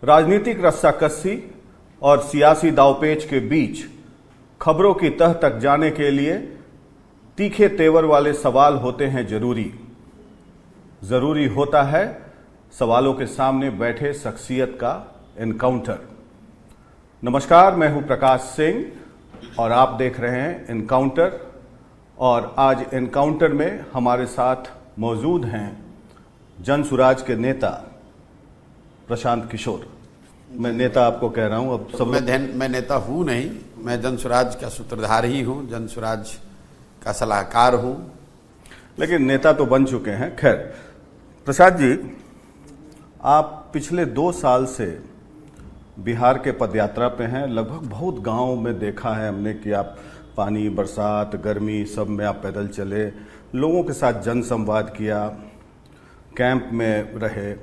राजनीतिक रस्साकसी और सियासी दांवपेच के बीच खबरों की तह तक जाने के लिए तीखे तेवर वाले सवाल होते हैं जरूरी होता है सवालों के सामने बैठे शख्सियत का एनकाउंटर। नमस्कार, मैं हूं प्रकाश सिंह और आप देख रहे हैं एनकाउंटर। और आज एनकाउंटर में हमारे साथ मौजूद हैं जनसुराज के नेता प्रशांत किशोर। मैं नेता आपको कह रहा हूं, अब सब मैं नेता हूं नहीं, मैं जनसुराज का सूत्रधार ही हूं, जनसुराज का सलाहकार हूं, लेकिन नेता तो बन चुके हैं। खैर प्रसाद जी, आप पिछले 2 साल से बिहार के पदयात्रा पे हैं। लगभग बहुत गांव में देखा है हमने कि आप पानी, बरसात, गर्मी सब में आप पैदल चले, लोगों के साथ जनसंवाद किया, कैंप में रहे।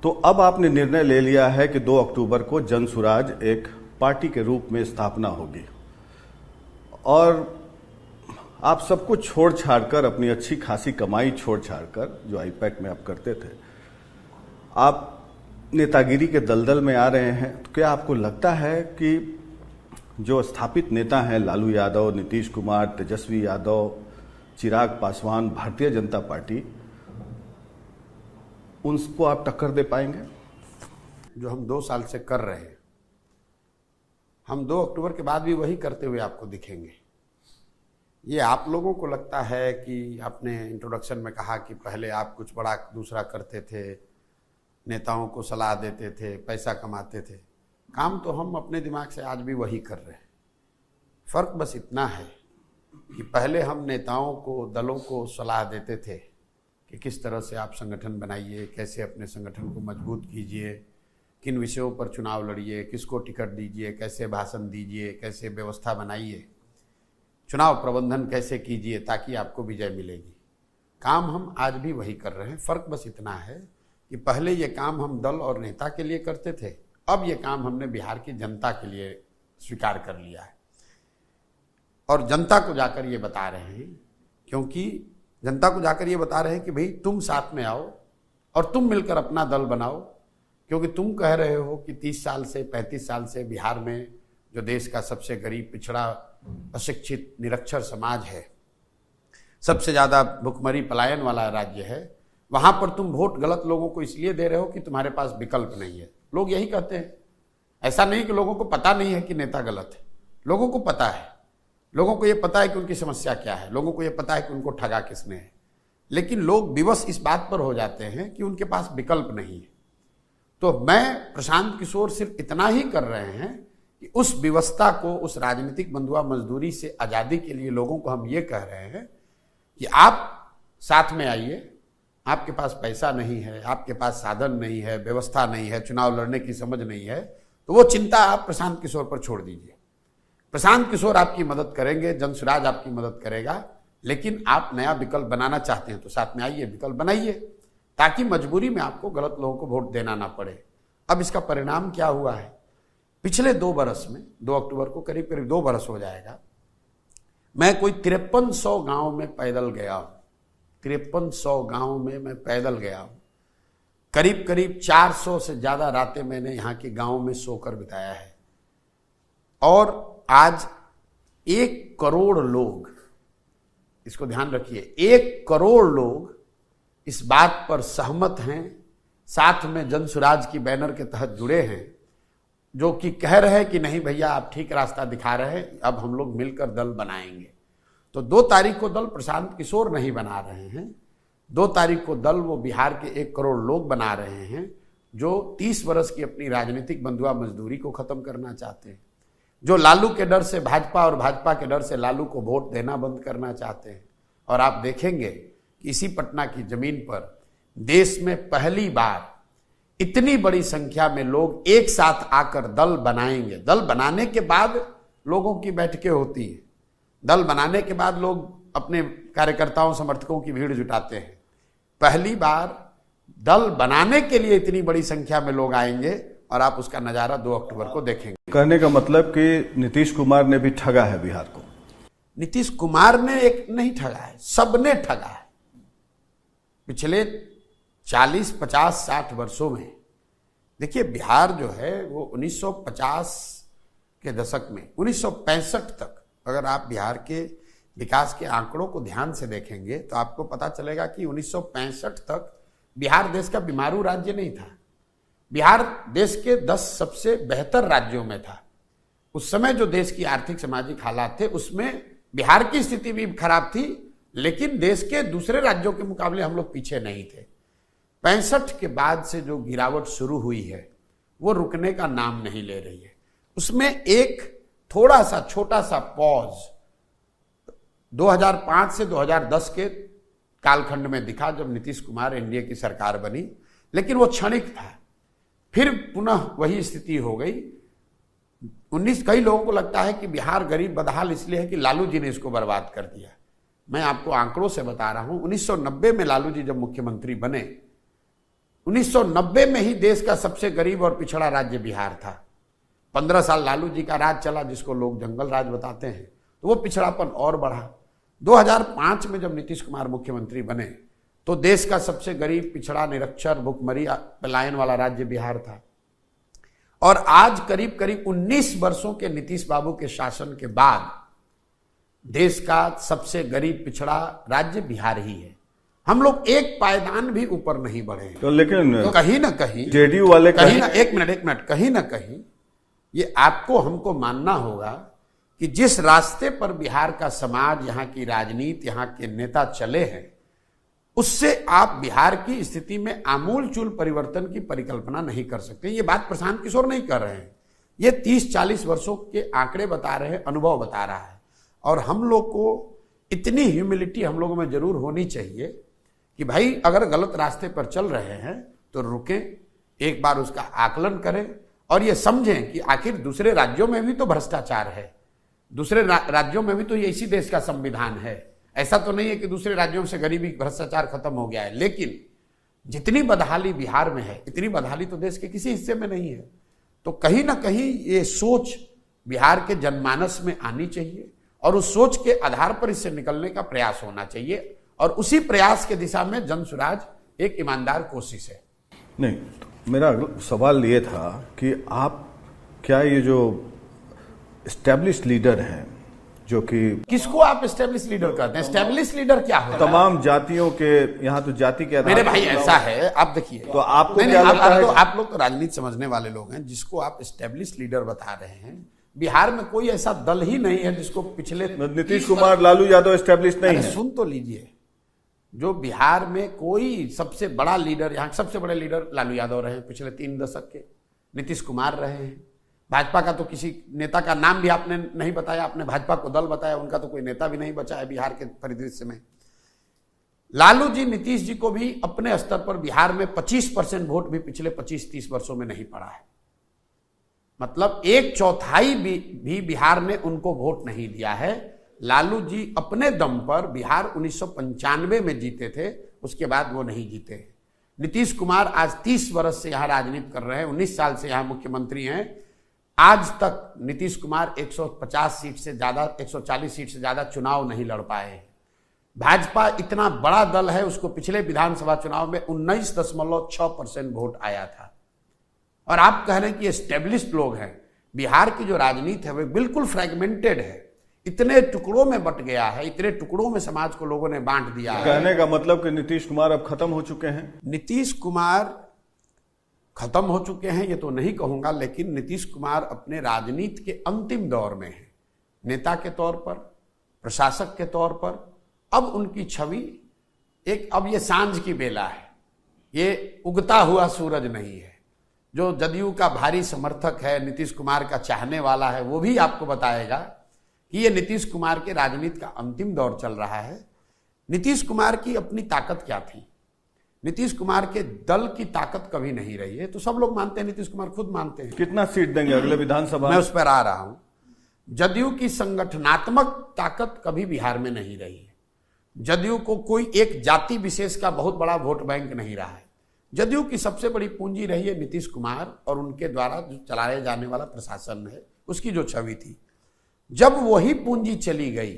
तो अब आपने निर्णय ले लिया है कि 2 अक्टूबर को जनसुराज एक पार्टी के रूप में स्थापना होगी और आप सब कुछ छोड़ छाड़ कर, अपनी अच्छी खासी कमाई छोड़ छाड़ कर, जो आईपैक में आप करते थे, आप नेतागिरी के दलदल में आ रहे हैं। तो क्या आपको लगता है कि जो स्थापित नेता हैं, लालू यादव, नीतीश कुमार, तेजस्वी यादव, चिराग पासवान, भारतीय जनता पार्टी, उनको आप टक्कर दे पाएंगे? जो हम 2 साल से कर रहे हैं, हम 2 अक्टूबर के बाद भी वही करते हुए आपको दिखेंगे। ये आप लोगों को लगता है कि आपने इंट्रोडक्शन में कहा कि पहले आप कुछ बड़ा दूसरा करते थे, नेताओं को सलाह देते थे, पैसा कमाते थे। काम तो हम अपने दिमाग से आज भी वही कर रहे हैं। फर्क बस इतना है कि पहले हम नेताओं को, दलों को सलाह देते थे कि किस तरह से आप संगठन बनाइए, कैसे अपने संगठन को मजबूत कीजिए, किन विषयों पर चुनाव लड़िए, किसको टिकट दीजिए, कैसे भाषण दीजिए, कैसे व्यवस्था बनाइए, चुनाव प्रबंधन कैसे कीजिए ताकि आपको विजय मिलेगी। काम हम आज भी वही कर रहे हैं। फर्क बस इतना है कि पहले ये काम हम दल और नेता के लिए करते थे, अब ये काम हमने बिहार की जनता के लिए स्वीकार कर लिया है और जनता को जाकर ये बता रहे हैं, क्योंकि जनता को जाकर ये बता रहे हैं कि भाई तुम साथ में आओ और तुम मिलकर अपना दल बनाओ, क्योंकि तुम कह रहे हो कि 30 साल से 35 साल से बिहार में, जो देश का सबसे गरीब, पिछड़ा, अशिक्षित, निरक्षर समाज है, सबसे ज्यादा भुखमरी पलायन वाला राज्य है, वहां पर तुम वोट गलत लोगों को इसलिए दे रहे हो कि तुम्हारे पास विकल्प नहीं है। लोग यही कहते हैं। ऐसा नहीं कि लोगों को पता नहीं है कि नेता गलत है, लोगों को पता है। लोगों को यह पता है कि उनकी समस्या क्या है, लोगों को यह पता है कि उनको ठगा किसने है, लेकिन लोग विवश इस बात पर हो जाते हैं कि उनके पास विकल्प नहीं है। तो मैं, प्रशांत किशोर, सिर्फ इतना ही कर रहे हैं कि उस विवशता को, उस राजनीतिक बंधुआ मजदूरी से आजादी के लिए लोगों को हम ये कह रहे हैं कि आप साथ में आइए। आपके पास पैसा नहीं है, आपके पास साधन नहीं है, व्यवस्था नहीं है, चुनाव लड़ने की समझ नहीं है, तो वो चिंता आप प्रशांत किशोर पर छोड़ दीजिए। प्रशांत किशोर आपकी मदद करेंगे, जनसुराज आपकी मदद करेगा, लेकिन आप नया विकल्प बनाना चाहते हैं तो साथ में आइए, विकल्प बनाइए, ताकि मजबूरी में आपको गलत लोगों को वोट देना ना पड़े। अब इसका परिणाम क्या हुआ है? पिछले 2 बरस में, 2 अक्टूबर को करीब करीब 2 बरस हो जाएगा, मैं कोई 5300 गांव में पैदल गया हूं। 5300 गांव में मैं पैदल गया हूं। करीब करीब 400 से ज्यादा रातें मैंने यहाँ के गांव में सोकर बिताया है। और आज 1 करोड़ लोग, इसको ध्यान रखिए, 1 करोड़ लोग इस बात पर सहमत हैं, साथ में जनसुराज की बैनर के तहत जुड़े हैं, जो कि कह रहे हैं कि नहीं भैया आप ठीक रास्ता दिखा रहे हैं, अब हम लोग मिलकर दल बनाएंगे। तो 2 तारीख को दल प्रशांत किशोर नहीं बना रहे हैं, 2 तारीख को दल वो बिहार के 1 करोड़ लोग बना रहे हैं, जो 30 वर्ष की अपनी राजनीतिक बंधुआ मजदूरी को खत्म करना चाहते हैं, जो लालू के डर से भाजपा और भाजपा के डर से लालू को वोट देना बंद करना चाहते हैं। और आप देखेंगे कि इसी पटना की जमीन पर देश में पहली बार इतनी बड़ी संख्या में लोग एक साथ आकर दल बनाएंगे। दल बनाने के बाद लोगों की बैठकें होती है, दल बनाने के बाद लोग अपने कार्यकर्ताओं, समर्थकों की भीड़ जुटाते हैं। पहली बार दल बनाने के लिए इतनी बड़ी संख्या में लोग आएंगे और आप उसका नजारा 2 अक्टूबर को देखेंगे। कहने का मतलब कि नीतीश कुमार ने भी ठगा है बिहार को। नीतीश कुमार ने एक नहीं ठगा है, सबने ठगा है। पिछले 40, 50, 60 वर्षों में देखिए, बिहार जो है वो 1950 के दशक में 1965 तक अगर आप बिहार के विकास के आंकड़ों को ध्यान से देखेंगे तो आपको पता चलेगा कि 1965 तक बिहार देश का बीमारू राज्य नहीं था। बिहार देश के 10 सबसे बेहतर राज्यों में था। उस समय जो देश की आर्थिक सामाजिक हालात थे उसमें बिहार की स्थिति भी खराब थी, लेकिन देश के दूसरे राज्यों के मुकाबले हम लोग पीछे नहीं थे। 65 के बाद से जो गिरावट शुरू हुई है वो रुकने का नाम नहीं ले रही है। उसमें एक थोड़ा सा छोटा सा पॉज 2005 से 2010 के कालखंड में दिखा जब नीतीश कुमार एनडीए की सरकार बनी, लेकिन वो क्षणिक था। फिर पुनः वही स्थिति हो गई। कई लोगों को लगता है कि बिहार गरीब बदहाल इसलिए है कि लालू जी ने इसको बर्बाद कर दिया। मैं आपको आंकड़ों से बता रहा हूं, 1990 में लालू जी जब मुख्यमंत्री बने, 1990 में ही देश का सबसे गरीब और पिछड़ा राज्य बिहार था। 15 साल लालू जी का राज चला, जिसको लोग जंगल राज बताते हैं, तो वो पिछड़ापन और बढ़ा। 2005 में जब नीतीश कुमार मुख्यमंत्री बने तो देश का सबसे गरीब, पिछड़ा, निरक्षर, भुखमरी, पलायन वाला राज्य बिहार था। और आज करीब करीब 19 वर्षों के नीतीश बाबू के शासन के बाद देश का सबसे गरीब, पिछड़ा राज्य बिहार ही है। हम लोग एक पायदान भी ऊपर नहीं बढ़े। तो लेकिन तो कहीं ना कहीं जेडीयू वाले कहीं ना एक मिनट कहीं ना कहीं ये आपको हमको मानना होगा कि जिस रास्ते पर बिहार का समाज, यहाँ की राजनीति, यहाँ के नेता चले हैं, उससे आप बिहार की स्थिति में आमूल चूल परिवर्तन की परिकल्पना नहीं कर सकते। ये बात प्रशांत किशोर नहीं कर रहे हैं, ये 30-40 वर्षों के आंकड़े बता रहे हैं, अनुभव बता रहा है। और हम लोग को इतनी ह्यूमिलिटी हम लोगों में जरूर होनी चाहिए कि भाई अगर गलत रास्ते पर चल रहे हैं तो रुकें, एक बार उसका आकलन करें और ये समझें कि आखिर दूसरे राज्यों में भी तो भ्रष्टाचार है, दूसरे राज्यों में भी तो ये इसी देश का संविधान है। ऐसा तो नहीं है कि दूसरे राज्यों से गरीबी, भ्रष्टाचार खत्म हो गया है, लेकिन जितनी बदहाली बिहार में है इतनी बदहाली तो देश के किसी हिस्से में नहीं है। तो कहीं ना कहीं ये सोच बिहार के जनमानस में आनी चाहिए और उस सोच के आधार पर इससे निकलने का प्रयास होना चाहिए, और उसी प्रयास के दिशा में जन सुराज एक ईमानदार कोशिश है। नहीं, तो मेरा सवाल ये था कि आप क्या ये जो एस्टेब्लिश लीडर हैं, जो कि किसको आप एस्टेब्लिश लीडर कहते हैं? एस्टेब्लिश लीडर क्या होता है? तमाम जातियों के, यहाँ तो जाति के आधार मेरे भाई ऐसा है, आप देखिए, तो आपको क्या लगता है? आप लोग तो राजनीति समझने वाले लोग हैं। जिसको आप एस्टेब्लिश लीडर बता रहे हैं, बिहार में कोई ऐसा दल ही नहीं है जिसको पिछले नीतीश कुमार, लालू यादव एस्टेब्लिश नहीं है। सुन तो लीजिए, जो बिहार में कोई सबसे बड़ा लीडर, यहाँ सबसे बड़े लीडर लालू यादव रहे पिछले 3 दशक के, नीतीश कुमार रहे हैं। भाजपा का तो किसी नेता का नाम भी आपने नहीं बताया, आपने भाजपा को दल बताया, उनका तो कोई नेता भी नहीं बचा है बिहार के परिदृश्य में। लालू जी, नीतीश जी को भी अपने स्तर पर बिहार में 25% वोट भी पिछले 25-30 वर्षों में नहीं पड़ा है। मतलब 1/4 भी बिहार ने उनको वोट नहीं दिया है। लालू जी अपने दम पर बिहार 1995 में जीते थे, उसके बाद वो नहीं जीते। नीतीश कुमार आज 30 वर्ष से यहां राजनीति कर रहे हैं, 19 साल से यहां मुख्यमंत्री हैं। आज तक नीतीश कुमार 150 सीट से ज्यादा, 140 सीट से ज्यादा चुनाव नहीं लड़ पाए। भाजपा इतना बड़ा दल है, उसको पिछले विधानसभा चुनाव में 19.6% वोट आया था। और आप कह रहे हैं कि एस्टेब्लिश्ड लोग हैं। बिहार की जो राजनीति है वो बिल्कुल फ्रेगमेंटेड है, इतने टुकड़ों में बट गया है, इतने टुकड़ों में समाज को लोगों ने बांट दिया है। कहने का मतलब कि नीतीश कुमार अब खत्म हो चुके हैं? नीतीश कुमार खत्म हो चुके हैं ये तो नहीं कहूंगा, लेकिन नीतीश कुमार अपने राजनीति के अंतिम दौर में है। नेता के तौर पर, प्रशासक के तौर पर अब उनकी छवि एक, अब ये सांझ की बेला है, ये उगता हुआ सूरज नहीं है। जो जदयू का भारी समर्थक है, नीतीश कुमार का चाहने वाला है, वो भी आपको बताएगा कि ये नीतीश कुमार के राजनीति का अंतिम दौर चल रहा है। नीतीश कुमार की अपनी ताकत क्या थी? नीतीश कुमार के दल की ताकत कभी नहीं रही है, तो सब लोग मानते हैं, नीतीश कुमार खुद मानते हैं। कितना सीट देंगे अगले विधानसभा? मैं उस पर आ रहा हूं। जदयू की संगठनात्मक ताकत कभी बिहार में नहीं रही है। जदयू को कोई एक जाति विशेष का बहुत बड़ा वोट बैंक नहीं रहा है। जदयू की सबसे बड़ी पूंजी रही है नीतीश कुमार और उनके द्वारा जो चलाए जाने वाला प्रशासन है, उसकी जो छवि थी। जब वही पूंजी चली गई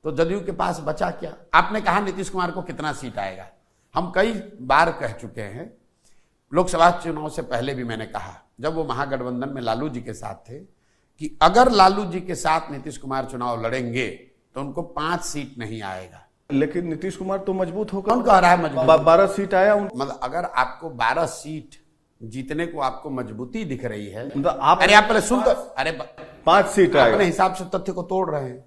तो जदयू के पास बचा क्या? आपने कहा नीतीश कुमार को कितना सीट आएगा, हम कई बार कह चुके हैं, लोकसभा चुनाव से पहले भी मैंने कहा, जब वो महागठबंधन में लालू जी के साथ थे, कि अगर लालू जी के साथ नीतीश कुमार चुनाव लड़ेंगे तो उनको 5 सीट नहीं आएगा। लेकिन नीतीश कुमार तो मजबूत होगा। कौन कह रहा है मजबूत? 12 सीट आया मतलब अगर आपको 12 सीट जीतने को आपको मजबूती दिख रही है, मतलब आप अरे आप पहले सुन तो, अरे 5 सीट आएगा। अपने हिसाब से तथ्य को तोड़ रहे हैं।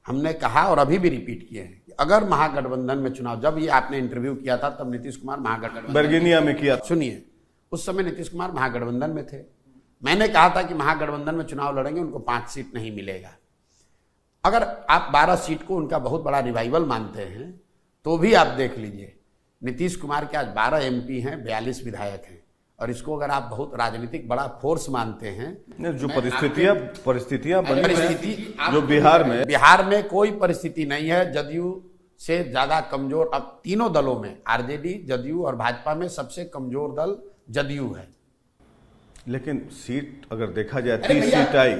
हमने कहा और अभी भी रिपीट किए हैं कि अगर महागठबंधन में चुनाव, जब ये आपने इंटरव्यू किया था तब नीतीश कुमार महागठबंधन बर्गिनिया में किया। सुनिए, उस समय नीतीश कुमार महागठबंधन में थे। मैंने कहा था कि महागठबंधन में चुनाव लड़ेंगे, उनको 5 सीट नहीं मिलेगा। अगर आप 12 सीट को उनका बहुत बड़ा रिवाइवल मानते हैं तो भी आप देख लीजिए, नीतीश कुमार के आज 12 एमपी हैं, 42 विधायक हैं, और इसको अगर आप बहुत राजनीतिक बड़ा फोर्स मानते हैं, जो परिस्थितियां बनी परिस्थिति जो बिहार में कोई परिस्थिति नहीं है जदयू से ज्यादा कमजोर। अब तीनों दलों में, आरजेडी, जदयू और भाजपा में सबसे कमजोर दल जदयू है। लेकिन सीट अगर देखा जाए 30 सीट आई,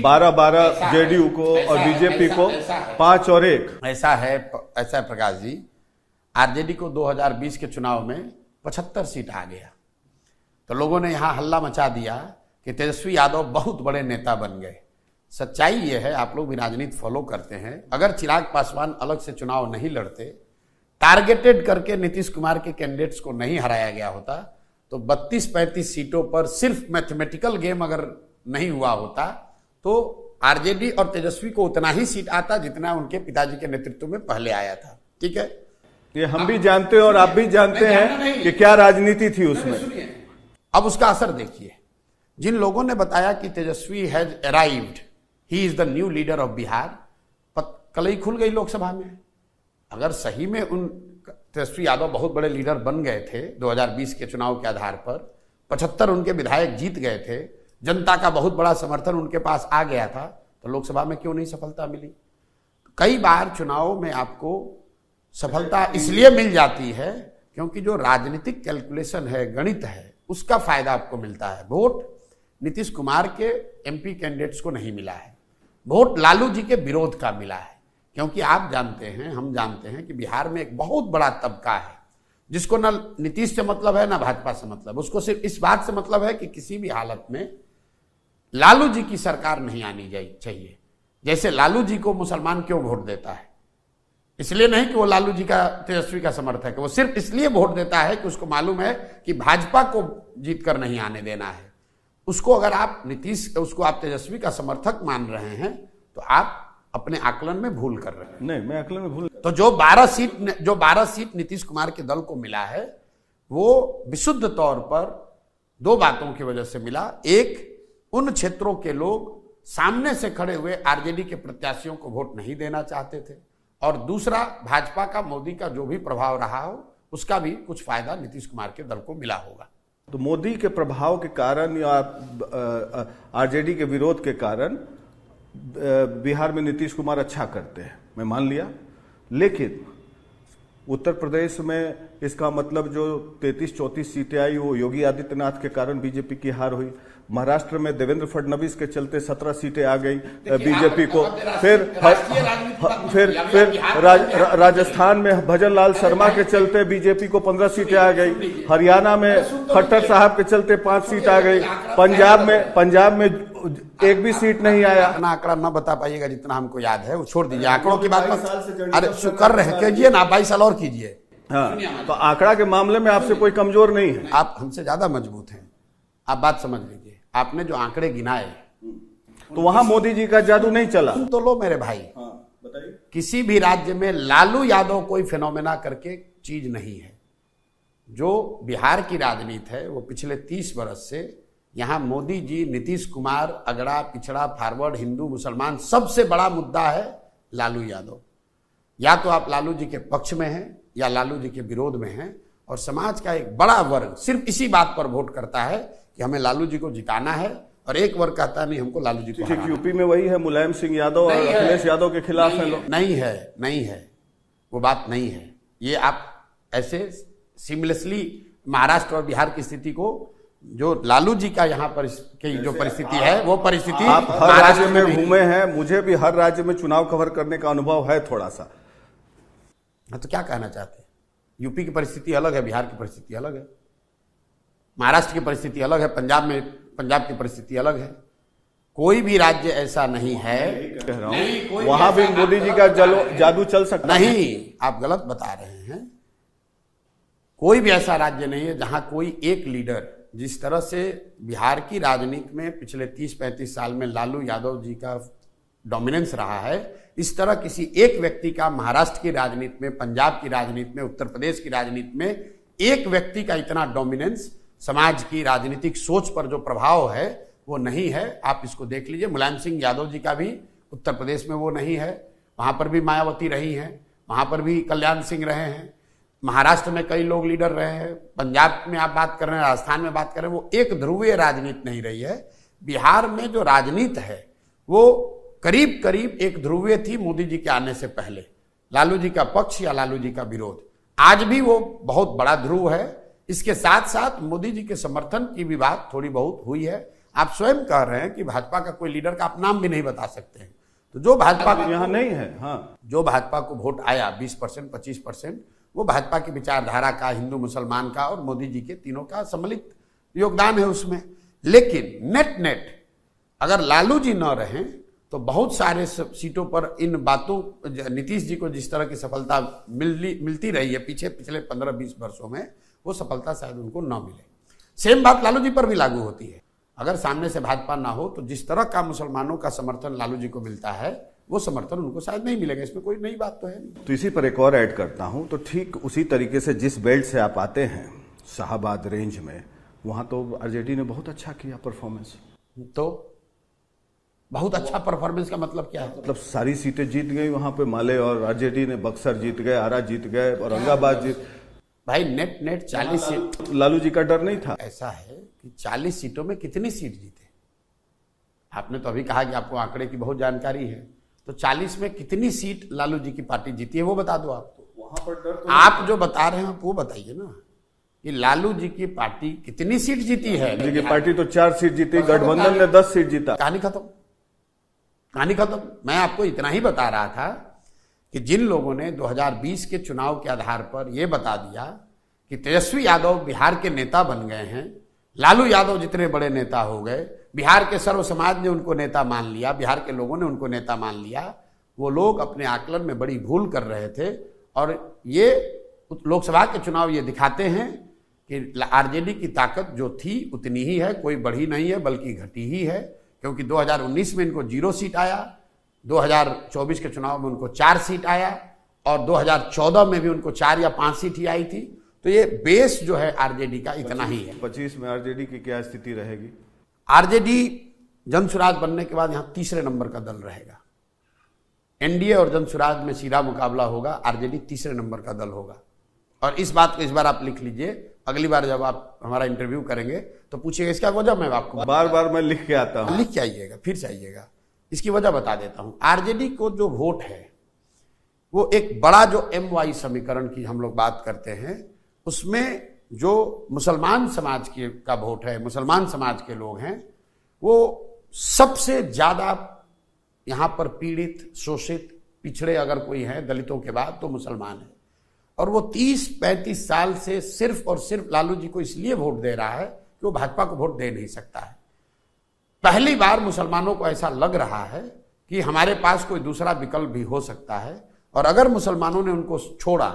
12 जेडीयू को और बीजेपी को 5 और 1। ऐसा है प्रकाश जी, आरजेडी को 2020 के चुनाव में 75 सीट आ गया, तो लोगों ने यहां हल्ला मचा दिया कि तेजस्वी यादव बहुत बड़े नेता बन गए। सच्चाई यह है, आप लोग भी राजनीति फॉलो करते हैं, अगर चिराग पासवान अलग से चुनाव नहीं लड़ते, टारगेटेड करके नीतीश कुमार के कैंडिडेट्स को नहीं हराया गया होता, तो 32-35 सीटों पर सिर्फ मैथमेटिकल गेम अगर नहीं हुआ होता तो आरजेडी और तेजस्वी को उतना ही सीट आता जितना उनके पिताजी के नेतृत्व में पहले आया था। ठीक है, ये हम भी जानते हैं और आप भी जानते हैं कि क्या राजनीति थी उसमें। अब उसका असर देखिए, जिन लोगों ने बताया कि Tejashwi has arrived, he is the new leader of Bihar, कलई खुल गई लोकसभा में। अगर सही में उन तेजस्वी यादव बहुत बड़े लीडर बन गए थे 2020 के चुनाव के आधार पर, 75 उनके विधायक जीत गए थे, जनता का बहुत बड़ा समर्थन उनके पास आ गया था, तो लोकसभा में क्यों नहीं सफलता मिली? कई बार चुनाव में आपको सफलता इसलिए मिल जाती है क्योंकि जो राजनीतिक कैलकुलेशन है, गणित है, उसका फायदा आपको मिलता है। वोट नीतीश कुमार के एमपी कैंडिडेट्स को नहीं मिला है, वोट लालू जी के विरोध का मिला है। क्योंकि आप जानते हैं, हम जानते हैं कि बिहार में एक बहुत बड़ा तबका है जिसको ना नीतीश से मतलब है ना भाजपा से मतलब, उसको सिर्फ इस बात से मतलब है कि किसी भी हालत में लालू जी की सरकार नहीं आनी चाहिए। जैसे लालू जी को मुसलमान क्यों वोट देता है? इसलिए नहीं कि वो लालू जी का, तेजस्वी का समर्थक है, वो सिर्फ इसलिए वोट देता है कि उसको मालूम है कि भाजपा को जीत कर नहीं आने देना है। उसको अगर आप उसको आप तेजस्वी का समर्थक मान रहे हैं तो आप अपने आकलन में भूल कर रहे हैं। नहीं, मैं आकलन में भूल। तो जो 12 सीट नीतीश कुमार के दल को मिला है, वो विशुद्ध तौर पर 2 बातों की वजह से मिला। एक, उन क्षेत्रों के लोग सामने से खड़े हुए आरजेडी के प्रत्याशियों को वोट नहीं देना चाहते थे, और दूसरा, भाजपा का, मोदी का जो भी प्रभाव रहा हो, उसका भी कुछ फायदा नीतीश कुमार के दल को मिला होगा। तो मोदी के प्रभाव के कारण या आरजेडी के विरोध के कारण बिहार में नीतीश कुमार अच्छा करते हैं, मैं मान लिया। लेकिन उत्तर प्रदेश में इसका मतलब जो 33-34 सीटें आई वो योगी आदित्यनाथ के कारण बीजेपी की हार हुई। महाराष्ट्र में देवेंद्र फडणवीस के चलते 17 सीटें आ गई बीजेपी को। फिर राजस्थान में भजन लाल शर्मा के चलते बीजेपी को 15 सीटें आ गई। हरियाणा में खट्टर साहब के चलते 5 सीट आ गई। पंजाब में एक भी सीट नहीं आया। इतना आंकड़ा न बता पाइएगा जितना हमको याद है, वो छोड़ दीजिए आंकड़ों की बात। अरे कर रहे कीजिए ना, 22 साल और कीजिए। हाँ, तो आंकड़ा के मामले में आपसे कोई कमजोर नहीं है, आप हमसे ज्यादा मजबूत हैं। आप बात समझ लीजिए, आपने जो आंकड़े गिनाए तो वहां मोदी जी का जादू नहीं चला। तो लो मेरे भाई, बताइए। किसी भी राज्य में लालू यादव कोई फिनोमेना करके चीज नहीं है। जो बिहार की राजनीति है वो पिछले 30 वर्ष से, यहां मोदी जी, नीतीश कुमार, अगड़ा पिछड़ा, फॉरवर्ड, हिंदू मुसलमान, सबसे बड़ा मुद्दा है लालू यादव। या तो आप लालू जी के पक्ष में हैं या लालू जी के विरोध में हैं, और समाज का एक बड़ा वर्ग सिर्फ इसी बात पर वोट करता है कि हमें लालू जी को जिताना है, और एक वर्ग कहता नहीं हमको लालू जी को हराना है। यूपी में वही है, मुलायम सिंह यादव और अखिलेश यादव के खिलाफ है लोग। नहीं है, वो बात नहीं है। ये आप ऐसे सिमलेसली महाराष्ट्र और बिहार की स्थिति को, जो लालू जी का यहाँ पर की जो परिस्थिति है, वो परिस्थिति आप हर राज्य में घूमे हैं, मुझे भी हर राज्य में चुनाव कवर करने का अनुभव है थोड़ा सा। तो क्या कहना चाहते हैं? यूपी की परिस्थिति अलग है, बिहार की परिस्थिति अलग है। महाराष्ट्र की परिस्थिति अलग है, पंजाब की परिस्थिति अलग है। कोई भी राज्य ऐसा नहीं है, कह रहा हूं वहां भी मोदी जी का जादू चल सकता है। नहीं, आप गलत बता रहे हैं। कोई भी ऐसा राज्य नहीं है जहां कोई एक लीडर, जिस तरह से बिहार की राजनीति में पिछले 30-35 साल में लालू यादव जी का डोमिनेंस रहा है, इस तरह किसी एक व्यक्ति का महाराष्ट्र की राजनीति में, पंजाब की राजनीति में, उत्तर प्रदेश की राजनीति में एक व्यक्ति का इतना डोमिनेंस, समाज की राजनीतिक सोच पर जो प्रभाव है वो नहीं है। आप इसको देख लीजिए, मुलायम सिंह यादव जी का भी उत्तर प्रदेश में वो नहीं है, वहां पर भी मायावती रही हैं, वहां पर भी कल्याण सिंह रहे हैं, महाराष्ट्र में कई लोग लीडर रहे हैं, पंजाब में आप बात कर रहे हैं, राजस्थान में बात कर रहे हैं, वो एक ध्रुवीय राजनीति नहीं रही है। बिहार में जो राजनीति है वो करीब करीब एक ध्रुवीय थी मोदी जी के आने से पहले, लालू जी का पक्ष या लालू जी का विरोध। आज भी वो बहुत बड़ा ध्रुव है। इसके साथ साथ मोदी जी के समर्थन की भी बात थोड़ी बहुत हुई है। आप स्वयं कह रहे हैं कि भाजपा का कोई लीडर का आप नाम भी नहीं बता सकते हैं, तो जो भाजपा यहाँ नहीं है, हाँ, जो भाजपा को वोट आया 20%, 25%, वो भाजपा की विचारधारा का, हिंदू मुसलमान का और मोदी जी के तीनों का सम्मिलित योगदान है उसमें। लेकिन नेट अगर लालू जी न रहें तो बहुत सारे सीटों पर इन बातों, नीतीश जी को जिस तरह की सफलता मिलती रही है पिछले 15-20 वर्षों में, वो सफलता शायद उनको न मिले। सेम बात लालू जी पर भी लागू होती है। अगर सामने से भाजपा ना हो तो जिस तरह का मुसलमानों का समर्थन लालू जी को मिलता है वो समर्थन उनको शायद नहीं मिलेगा। इसमें कोई नई बात तो है नहीं। तो इसी पर एक और ऐड करता हूं, तो ठीक उसी तरीके से जिस बेल्ट से आप आते हैं शाहबाद रेंज में, वहां तो आरजेडी ने बहुत अच्छा किया परफॉर्मेंस। तो बहुत अच्छा परफॉर्मेंस का मतलब क्या है? मतलब सारी सीटें जीत गई वहां पे माले, और आरजेडी ने बक्सर जीत गए, आरा जीत गए, औरंगाबाद जीत। भाई नेट 40 सीट, लालू जी का डर नहीं था। ऐसा है कि 40 सीटों में कितनी सीट जीते? आपने तो अभी कहा कि आपको आंकड़े की बहुत जानकारी है, तो 40 में कितनी सीट लालू जी की पार्टी जीती है वो बता दो आपको। वहां पर डर तो आप जो बता रहे हैं वो बताइए ना कि लालू जी की पार्टी कितनी सीट जीती है। जी की पार्टी तो 4 सीट जीती, गठबंधन ने 10 सीट जीता। कहानी खत्म, कहानी खत्म। मैं आपको इतना ही बता रहा था कि जिन लोगों ने 2020 के चुनाव के आधार पर यह बता दिया कि तेजस्वी यादव बिहार के नेता बन गए हैं, लालू यादव जितने बड़े नेता हो गए, बिहार के सर्व समाज ने उनको नेता मान लिया, बिहार के लोगों ने उनको नेता मान लिया, वो लोग अपने आकलन में बड़ी भूल कर रहे थे। और ये लोकसभा के चुनाव ये दिखाते हैं कि आरजेडी की ताकत जो थी उतनी ही है, कोई बढ़ी नहीं है बल्कि घटी ही है। क्योंकि 2019 में इनको 0 सीट आया, 2024 के चुनाव में उनको 4 सीट आया, और 2014 में भी उनको 4 या 5 सीट ही आई थी। तो ये बेस जो है आरजेडी का इतना ही है। 25 में आरजेडी की क्या स्थिति रहेगी? आरजेडी जनसुराज बनने के बाद यहां तीसरे नंबर का दल रहेगा। एनडीए और जनसुराज में सीधा मुकाबला होगा, आरजेडी तीसरे नंबर का दल होगा। और इस बात को इस बार आप लिख लीजिए, अगली बार जब आप हमारा इंटरव्यू करेंगे तो पूछिएगा इसका वजह मैं आपको बार मैं लिख के आता हूं। लिख के आइएगा, फिर से आइएगा, इसकी वजह बता देता हूं। आरजेडी को जो वोट है वो एक बड़ा जो MY समीकरण की हम लोग बात करते हैं, उसमें जो मुसलमान समाज का वोट है, मुसलमान समाज के लोग हैं, वो सबसे ज्यादा यहां पर पीड़ित, शोषित, पिछड़े अगर कोई है दलितों के बाद तो मुसलमान है। और वो 30-35 साल से सिर्फ और सिर्फ लालू जी को इसलिए वोट दे रहा है कि वो भाजपा को वोट दे नहीं सकता है। पहली बार मुसलमानों को ऐसा लग रहा है कि हमारे पास कोई दूसरा विकल्प भी हो सकता है, और अगर मुसलमानों ने उनको छोड़ा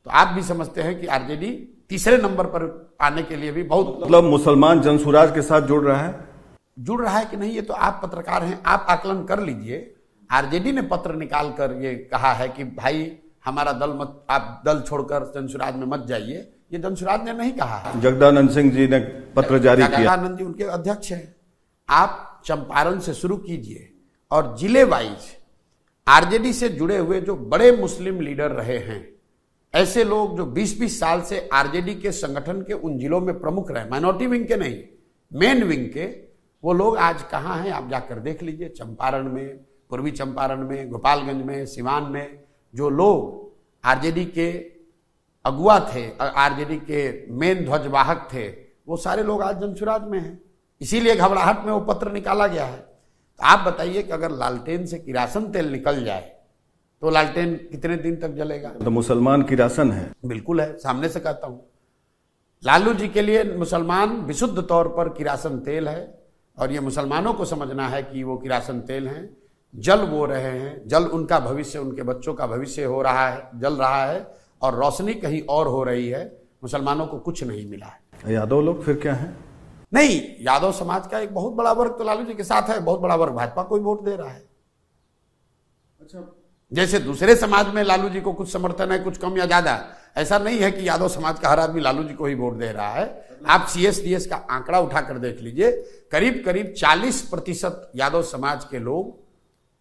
तो आप भी समझते हैं कि आरजेडी तीसरे नंबर पर आने के लिए भी बहुत, मतलब मुसलमान जनसुराज के साथ जुड़ रहा है कि नहीं, ये तो आप पत्रकार हैं, आप आकलन कर लीजिए। आरजेडी ने पत्र निकाल कर ये कहा है कि भाई हमारा दल मत, आप दल छोड़कर जनसुराज में मत जाइए, ये जनसुराज ने नहीं कहा है। जगदानंद सिंह जी ने पत्र जारी किया। जगदानंद जी उनके अध्यक्ष हैं। आप चंपारण से शुरू कीजिए और जिले वाइज आरजेडी से जुड़े हुए जो बड़े मुस्लिम लीडर रहे हैं, ऐसे लोग जो 20-20 साल से आरजेडी के संगठन के उन जिलों में प्रमुख रहे, माइनॉरिटी विंग के नहीं, मेन विंग के, वो लोग आज कहाँ हैं आप जाकर देख लीजिए। चंपारण में, पूर्वी चंपारण में, गोपालगंज में, सिवान में जो लोग आरजेडी के अगुआ थे, आरजेडी के मेन ध्वजवाहक थे, वो सारे लोग आज जनसुराज में हैं। इसीलिए घबराहट में वो पत्र निकाला गया है। तो आप बताइए कि अगर लालटेन से किरासन तेल निकल जाए तो लालटेन कितने दिन तक जलेगा? तो मुसलमान किरासन है। बिल्कुल है, सामने से कहता हूं। लालू जी के लिए मुसलमान विशुद्ध तौर पर किरासन तेल है, और ये मुसलमानों को समझना है कि वो किरासन तेल हैं, जल वो रहे हैं, जल उनका भविष्य, उनके बच्चों का भविष्य हो रहा है, जल रहा है, और रोशनी कहीं और हो रही है। मुसलमानों को कुछ नहीं मिला है। यादव लोग फिर क्या है? नहीं, यादव समाज का एक बहुत बड़ा वर्ग तो लालू जी के साथ है, बहुत बड़ा वर्ग भाजपा को ही वोट दे रहा है। अच्छा, जैसे दूसरे समाज में लालू जी को कुछ समर्थन है, कुछ कम या ज्यादा, ऐसा नहीं है कि यादव समाज का हर आदमी लालू जी को ही वोट दे रहा है। आप CSDS का आंकड़ा उठाकर देख लीजिए, करीब करीब 40% यादव समाज के लोग,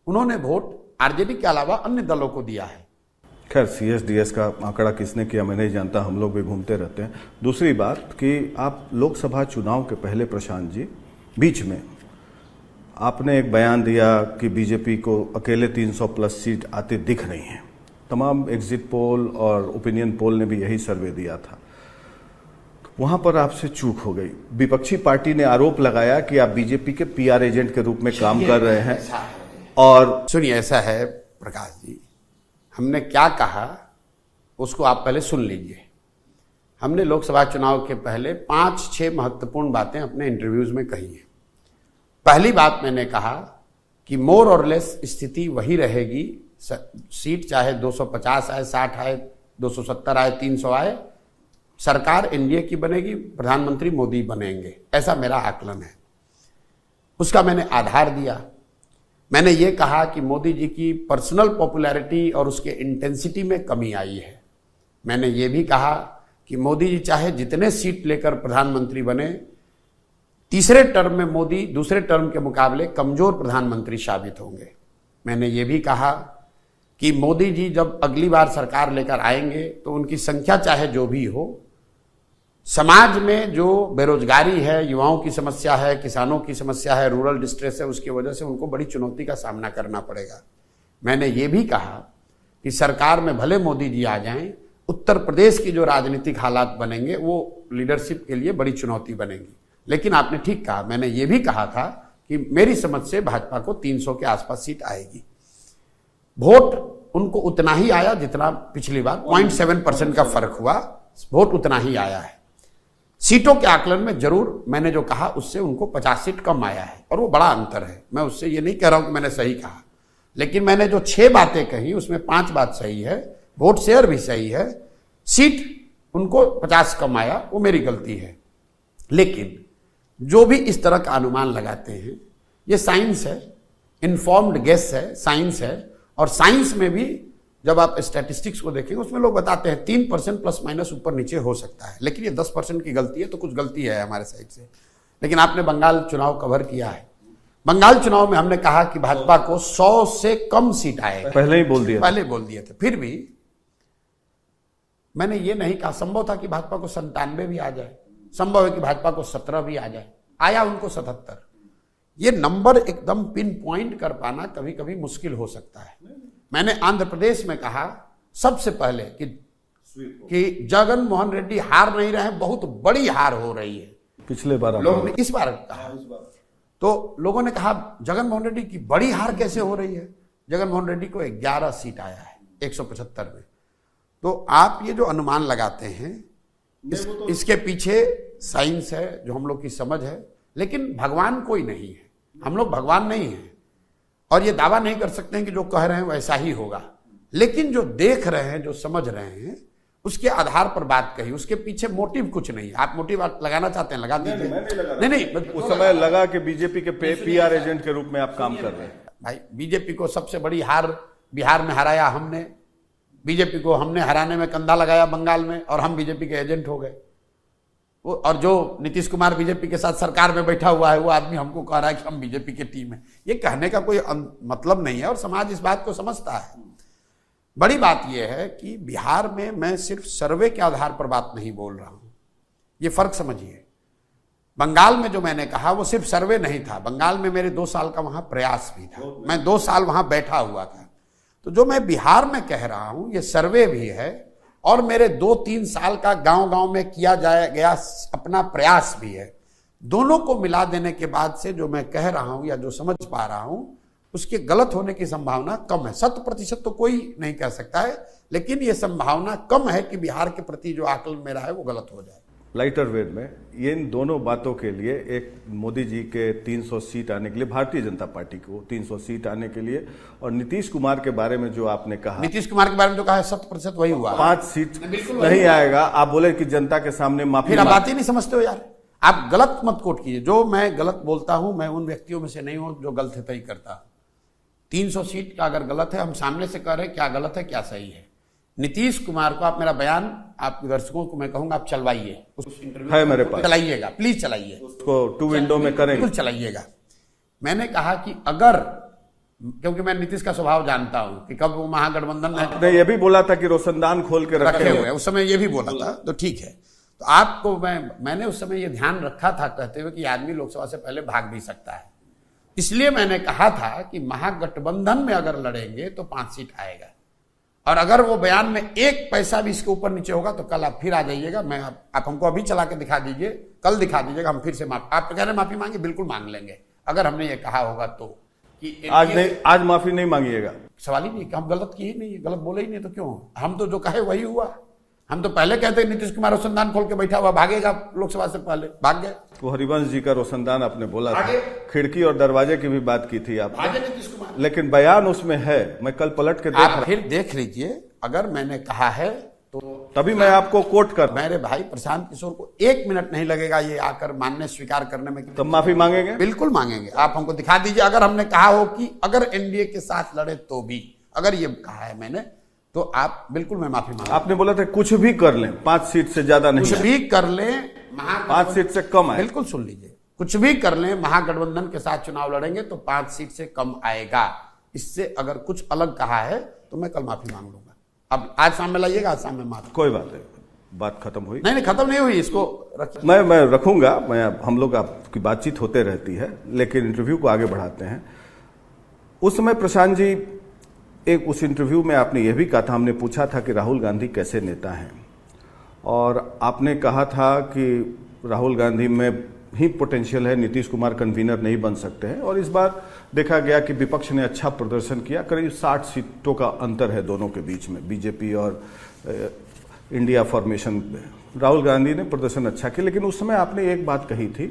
उन्होंने वोट आरजेडी के अलावा अन्य दलों को दिया है। खैर, CSDS का आंकड़ा किसने किया मैं नहीं जानता, हम लोग भी घूमते रहते हैं। दूसरी बात कि आप लोकसभा चुनाव के पहले प्रशांत जी बीच में आपने एक बयान दिया कि बीजेपी को अकेले 300 प्लस सीट आती दिख रही हैं। तमाम एग्जिट पोल और ओपिनियन पोल ने भी यही सर्वे दिया था। वहां पर आपसे चूक हो गई। विपक्षी पार्टी ने आरोप लगाया कि आप बीजेपी के PR एजेंट के रूप में काम कर रहे हैं। और सुनिए, ऐसा है प्रकाश जी, हमने क्या कहा उसको आप पहले सुन लीजिए। हमने लोकसभा चुनाव के पहले 5-6 महत्वपूर्ण बातें अपने इंटरव्यूज में कही हैं। पहली बात मैंने कहा कि मोर और लेस स्थिति वही रहेगी, सीट चाहे 250 आए, 60 आए, 270 आए, 300 आए, सरकार एनडीए की बनेगी, प्रधानमंत्री मोदी बनेंगे, ऐसा मेरा आकलन है। उसका मैंने आधार दिया। मैंने ये कहा कि मोदी जी की पर्सनल पॉपुलैरिटी और उसके इंटेंसिटी में कमी आई है। मैंने ये भी कहा कि मोदी जी चाहे जितने सीट लेकर प्रधानमंत्री बने, तीसरे टर्म में मोदी दूसरे टर्म के मुकाबले कमजोर प्रधानमंत्री साबित होंगे। मैंने ये भी कहा कि मोदी जी जब अगली बार सरकार लेकर आएंगे तो उनकी संख्या चाहे जो भी हो, समाज में जो बेरोजगारी है, युवाओं की समस्या है, किसानों की समस्या है, रूरल डिस्ट्रेस है, उसकी वजह से उनको बड़ी चुनौती का सामना करना पड़ेगा। मैंने ये भी कहा कि सरकार में भले मोदी जी आ जाएं, उत्तर प्रदेश की जो राजनीतिक हालात बनेंगे वो लीडरशिप के लिए बड़ी चुनौती बनेगी। लेकिन आपने ठीक कहा, मैंने ये भी कहा था कि मेरी समझ से भाजपा को 300 के आसपास सीट आएगी। वोट उनको उतना ही आया जितना पिछली बार 0.7% का फर्क हुआ, वोट उतना ही आया है। सीटों के आकलन में जरूर मैंने जो कहा उससे उनको 50 सीट कम आया है, और वो बड़ा अंतर है। मैं उससे ये नहीं कह रहा हूं कि मैंने सही कहा, लेकिन मैंने जो 6 बातें कही उसमें 5 बात सही है, वोट शेयर भी सही है, सीट उनको 50 कम आया, वो मेरी गलती है। लेकिन जो भी इस तरह का अनुमान लगाते हैं, ये साइंस है, इन्फॉर्म्ड गेस है, साइंस है। और साइंस में भी जब आप स्टैटिस्टिक्स को देखेंगे उसमें लोग बताते हैं 3% प्लस माइनस ऊपर नीचे हो सकता है, लेकिन ये 10% की गलती है, तो कुछ गलती है हमारे साइड से। लेकिन आपने बंगाल चुनाव कवर किया है। बंगाल चुनाव में हमने कहा कि भाजपा को 100 से कम सीट आएगी, पहले ही बोल दिए थे। फिर भी मैंने ये नहीं कहा, संभव था कि भाजपा को 97 भी आ जाए, संभव है कि भाजपा को 17 भी आ जाए, आया उनको 77। ये नंबर एकदम पिन पॉइंट कर पाना कभी कभी मुश्किल हो सकता है। मैंने आंध्र प्रदेश में कहा सबसे पहले कि जगन मोहन रेड्डी हार नहीं रहे, बहुत बड़ी हार हो रही है। पिछले बार लोगों ने इस बार कहा, तो लोगों ने कहा जगन मोहन रेड्डी की बड़ी हार कैसे हो रही है। जगन मोहन रेड्डी को 11 सीट आया है 175 में। तो आप ये जो अनुमान लगाते हैं, इसके पीछे साइंस है, जो हम लोग की समझ है। लेकिन भगवान कोई नहीं है, हम लोग भगवान नहीं है, और ये दावा नहीं कर सकते हैं कि जो कह रहे हैं वैसा ही होगा। लेकिन जो देख रहे हैं, जो समझ रहे हैं, उसके आधार पर बात कही। उसके पीछे मोटिव कुछ नहीं। आप मोटिव लगाना चाहते हैं, लगा दीजिए। नहीं, उस समय लगा कि बीजेपी के PR एजेंट के रूप में आप काम कर रहे हैं। भाई, बीजेपी को सबसे बड़ी हार बिहार में हराया हमने, बीजेपी को हमने हराने में कंधा लगाया बंगाल में, और हम बीजेपी के एजेंट हो गए। और जो नीतीश कुमार बीजेपी के साथ सरकार में बैठा हुआ है, वो आदमी हमको कह रहा है कि हम बीजेपी की टीम है। ये कहने का कोई मतलब नहीं है, और समाज इस बात को समझता है। बड़ी बात यह है कि बिहार में मैं सिर्फ सर्वे के आधार पर बात नहीं बोल रहा हूं, ये फर्क समझिए। बंगाल में जो मैंने कहा वो सिर्फ सर्वे नहीं था, बंगाल में मेरे 2 साल का वहां प्रयास भी था, मैं 2 साल वहां बैठा हुआ था। तो जो मैं बिहार में कह रहा हूं ये सर्वे भी है, और मेरे 2-3 साल का गांव-गांव में किया गया अपना प्रयास भी है। दोनों को मिला देने के बाद से जो मैं कह रहा हूं या जो समझ पा रहा हूं, उसके गलत होने की संभावना कम है। 100% तो कोई नहीं कह सकता है, लेकिन यह संभावना कम है कि बिहार के प्रति जो आकलन मेरा है वो गलत हो जाए। लाइटर वेट में ये इन दोनों बातों के लिए एक मोदी जी के 300 सीट आने के लिए, भारतीय जनता पार्टी को 300 सीट आने के लिए, और नीतीश कुमार के बारे में जो आपने कहा, नीतीश कुमार के बारे में जो कहा है 100% वही हुआ। 5 सीट नहीं आएगा। आप बोले कि जनता के सामने माफी, फिर आप बात ही नहीं समझते हो यार। आप गलत मत कोट कीजिए। जो मैं गलत बोलता हूं, मैं उन व्यक्तियों में से नहीं हूं जो गलत है तय करता हूं। 300 सीट का अगर गलत है, हम सामने से कह रहे हैं क्या गलत है क्या सही है। नीतीश कुमार को, आप मेरा बयान, आप दर्शकों को मैं कहूंगा आप चलवाइए, उस इंटरव्यू है मेरे पास, चलाइएगा, प्लीज चलाइए, उसको 2 विंडो में करेंगे, बिल्कुल चलाइएगा। मैंने कहा कि अगर, क्योंकि मैं नीतीश का स्वभाव जानता हूं कि कब वो महागठबंधन ने ये भी बोला था कि रोशनदान खोल के रखे हुए, उस समय ये भी बोला था, तो ठीक है। तो आपको मैंने उस समय ये ध्यान रखा था कहते हुए कि आदमी लोकसभा से पहले भाग भी सकता है, इसलिए मैंने कहा था कि महागठबंधन में अगर लड़ेंगे तो 5 सीट आएगा, और अगर वो बयान में 1 पैसा भी इसके ऊपर नीचे होगा तो कल आप फिर आ जाइएगा। मैं आप हमको अभी चला के दिखा दीजिए, कल दिखा दीजिएगा, हम फिर से आप कह रहे हैं माफी मांगे, बिल्कुल मांग लेंगे अगर हमने ये कहा होगा तो। कि आज नहीं, आज माफी नहीं मांगिएगा, सवाल ही नहीं, हम गलत किए नहीं, गलत बोले ही नहीं तो क्यों, हम तो जो कहे वही हुआ। हम तो पहले कहते हैं नीतीश कुमार रोशनदान खोल के बैठा हुआ, भागेगा लोकसभा से पहले, भाग गए। वो हरिवंश जी का रोशनदान आपने बोला था, खिड़की और दरवाजे की भी बात की थी आपने, नीतीश कुमार, लेकिन बयान उसमें है, मैं कल पलट के आप फिर देख लीजिए। अगर मैंने कहा है तो तभी मैं आपको कोट कर, मेरे भाई प्रशांत किशोर को 1 मिनट नहीं लगेगा ये आकर मानने स्वीकार करने में। तब माफी मांगेंगे, बिल्कुल मांगेंगे। आप हमको दिखा दीजिए, अगर हमने कहा हो कि अगर एनडीए के साथ लड़े तो भी, अगर ये कहा है मैंने, तो आप बिल्कुल, मैं माफी मांग। आपने बोला था कुछ भी कर लें, 5 सीट से ज्यादा नहीं, कुछ भी कर लें, 5 सीट से कम आए, बिल्कुल सुन लीजिए, कुछ भी कर लें, महागठबंधन के साथ चुनाव लड़ेंगे तो 5 सीट से कम आएगा। इससे अगर कुछ अलग कहा है तो मैं कल माफी मांग लूंगा। अब आज सामने लाइएगा, आज सामने माफी, कोई बात नहीं, बात खत्म हुई। नहीं खत्म नहीं हुई, इसको मैं रखूंगा, हम लोग आपकी बातचीत होते रहती है, लेकिन इंटरव्यू को आगे बढ़ाते हैं। उस समय प्रशांत जी, एक उस इंटरव्यू में आपने यह भी कहा था, हमने पूछा था कि राहुल गांधी कैसे नेता हैं, और आपने कहा था कि राहुल गांधी में ही पोटेंशियल है, नीतीश कुमार कन्वीनर नहीं बन सकते हैं। और इस बार देखा गया कि विपक्ष ने अच्छा प्रदर्शन किया, करीब 60 सीटों का अंतर है दोनों के बीच में, बीजेपी और इंडिया फॉर्मेशन में। राहुल गांधी ने प्रदर्शन अच्छा किया, लेकिन उस समय आपने एक बात कही थी